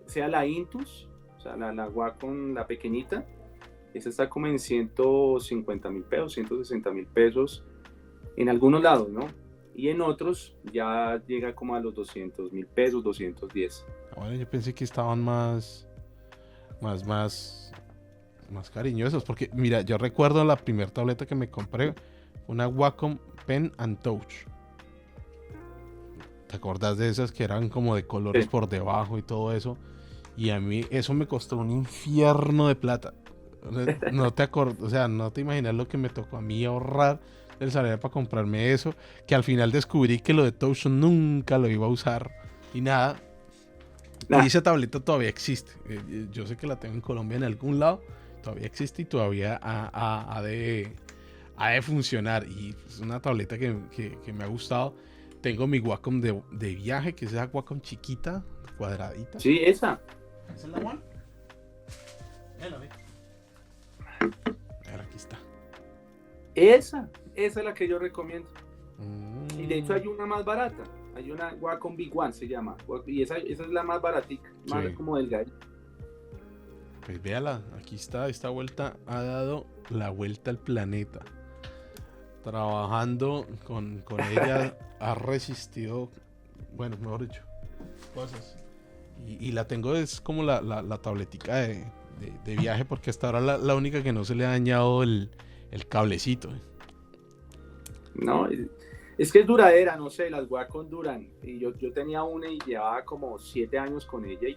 Sea la Intus, o sea, la Wacom, la pequeñita. Esa está como en 150,000 pesos, 160,000 pesos en algunos lados, ¿no? Y en otros ya llega como a los 200,000 pesos, 210. Bueno, yo pensé que estaban más cariñosos, porque mira, yo recuerdo la primera tableta que me compré, una Wacom Pen and Touch. ¿Te acordás de esas que eran como de colores por debajo y todo eso? Y a mí eso me costó un infierno de plata. No te o sea, no te imaginas lo que me tocó a mí ahorrar el salario para comprarme eso, que al final descubrí que lo de Touch nunca lo iba a usar y nada. Nah, Y esa tableta todavía existe. Yo sé que la tengo en Colombia en algún lado. Todavía existe y todavía ha de funcionar. Y es una tableta que me ha gustado. Tengo mi Wacom de viaje, que es esa Wacom chiquita, cuadradita. sí, esa. ¿Esa es la one? Ve. A ver, aquí está. Esa es la que yo recomiendo. Mm. Y de hecho hay una más barata. Hay una Wacom Big One, se llama. Y esa es la más baratita, más Sí. como delgada. Pues véala, aquí está. Esta vuelta ha dado la vuelta al planeta. Trabajando con ella ha resistido, bueno, mejor dicho, cosas. Y la tengo es como la tabletica de viaje, porque hasta ahora la única que no se le ha dañado el cablecito. No, es que es duradera, no sé, las Wacom duran. Y yo tenía una y llevaba como 7 años con ella y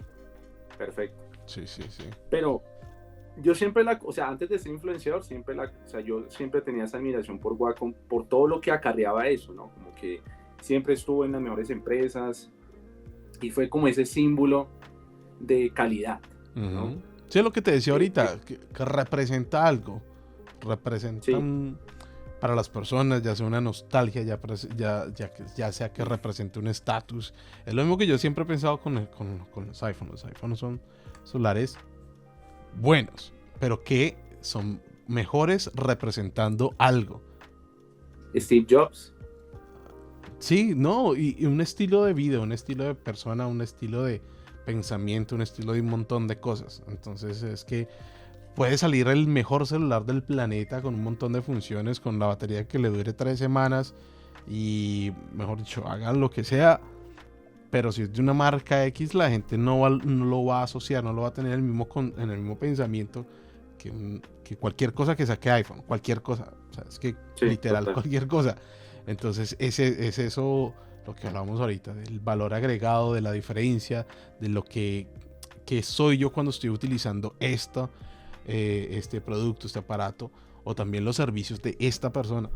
perfecto. Sí. Pero yo siempre o sea, antes de ser influenciador, o sea, yo siempre tenía esa admiración por Wacom, por todo lo que acarreaba eso, ¿no? Como que siempre estuvo en las mejores empresas y fue como ese símbolo de calidad, ¿no? Sí, es lo que te decía ahorita, que representa algo. Representa Sí. para las personas, ya sea una nostalgia, ya sea que represente un estatus. Es lo mismo que yo siempre he pensado con los iPhones. Los iPhones son celulares buenos, pero que son mejores representando algo. Steve Jobs. Sí, no, y un estilo de vida, un estilo de persona, un estilo de pensamiento, un estilo de un montón de cosas. Entonces es que puede salir el mejor celular del planeta con un montón de funciones, con la batería que le dure 3 semanas y, mejor dicho, hagan lo que sea. Pero si es de una marca X, la gente no lo va a asociar, no lo va a tener en el mismo pensamiento que cualquier cosa que saque iPhone, cualquier cosa. O sea, es que Sí, literal total. cualquier cosa. Entonces, es eso lo que hablábamos ahorita, del valor agregado, de la diferencia, de lo que soy yo cuando estoy utilizando este producto, este aparato, o también los servicios de esta persona.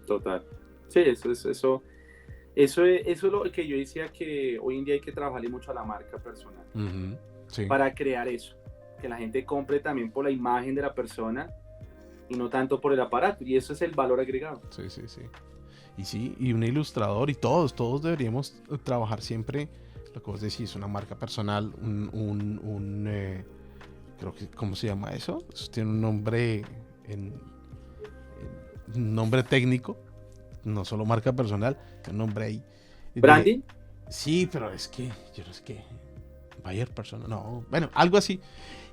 Total. Sí, eso es lo que yo decía, que hoy en día hay que trabajarle mucho a la marca personal Sí. para crear eso, que la gente compre también por la imagen de la persona y no tanto por el aparato, y eso es el valor agregado. Sí. Y un ilustrador, y todos deberíamos trabajar siempre, lo que vos decís, una marca personal, creo que, ¿cómo se llama eso? Eso tiene un nombre, un nombre técnico, no solo marca personal, un nombre ahí. ¿Branding? Sí, pero yo no sé qué, Bayer persona, no, bueno, algo así.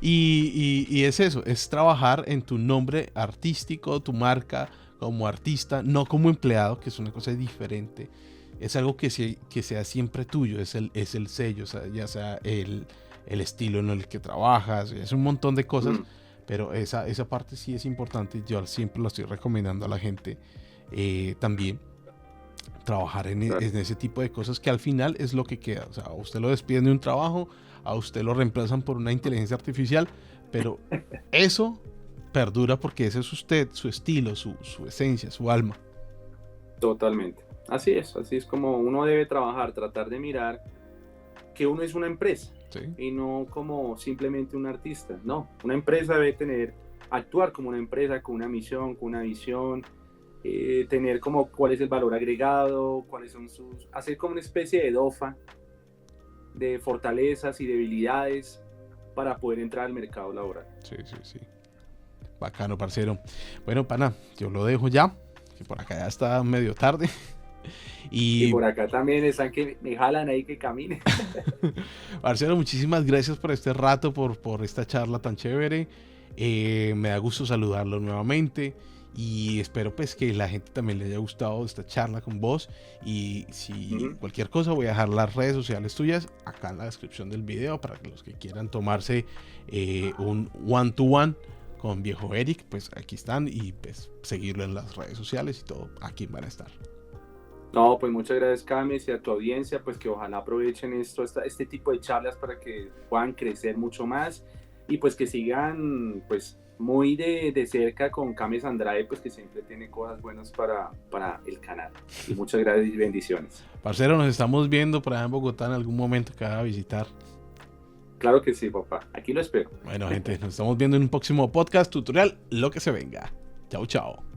Y es eso, es trabajar en tu nombre artístico, tu marca como artista, no como empleado, que es una cosa diferente. Es algo que sea siempre tuyo, es el sello, o sea, ya sea el estilo en el que trabajas, es un montón de cosas, pero esa parte sí es importante. Yo siempre lo estoy recomendando a la gente también. Trabajar en ese tipo de cosas, que al final es lo que queda. O sea, a usted lo despiden de un trabajo, a usted lo reemplazan por una inteligencia artificial, pero eso perdura porque ese es usted, su estilo, su esencia, su alma. Totalmente. Así es como uno debe trabajar, tratar de mirar que uno es una empresa, ¿Sí? Y no como simplemente un artista. No, una empresa debe actuar como una empresa con una misión, con una visión, tener como cuál es el valor agregado, cuáles son hacer como una especie de DOFA de fortalezas y debilidades para poder entrar al mercado laboral. Sí. Bacano, parcero. Bueno, pana, yo lo dejo ya, que por acá ya está medio tarde. Y por acá también están que me jalan ahí que camine. Parcero, muchísimas gracias por este rato, por esta charla tan chévere. Me da gusto saludarlo nuevamente. Y espero pues que la gente también le haya gustado esta charla con vos. Y si cualquier cosa, voy a dejar las redes sociales tuyas acá en la descripción del video, para que los que quieran tomarse un one-to-one con viejo Eric, pues aquí están, y pues seguirlo en las redes sociales y todo, aquí van a estar. No, pues muchas gracias, Camis, y a tu audiencia, pues que ojalá aprovechen este tipo de charlas para que puedan crecer mucho más y pues que sigan pues muy de cerca con Cames Andrade, pues que siempre tiene cosas buenas para el canal. Y muchas gracias y bendiciones. Parcero, nos estamos viendo por allá en Bogotá en algún momento que vaya a visitar. Claro que sí, papá. Aquí lo espero. Bueno, gente, nos estamos viendo en un próximo podcast tutorial, lo que se venga. Chao, chao.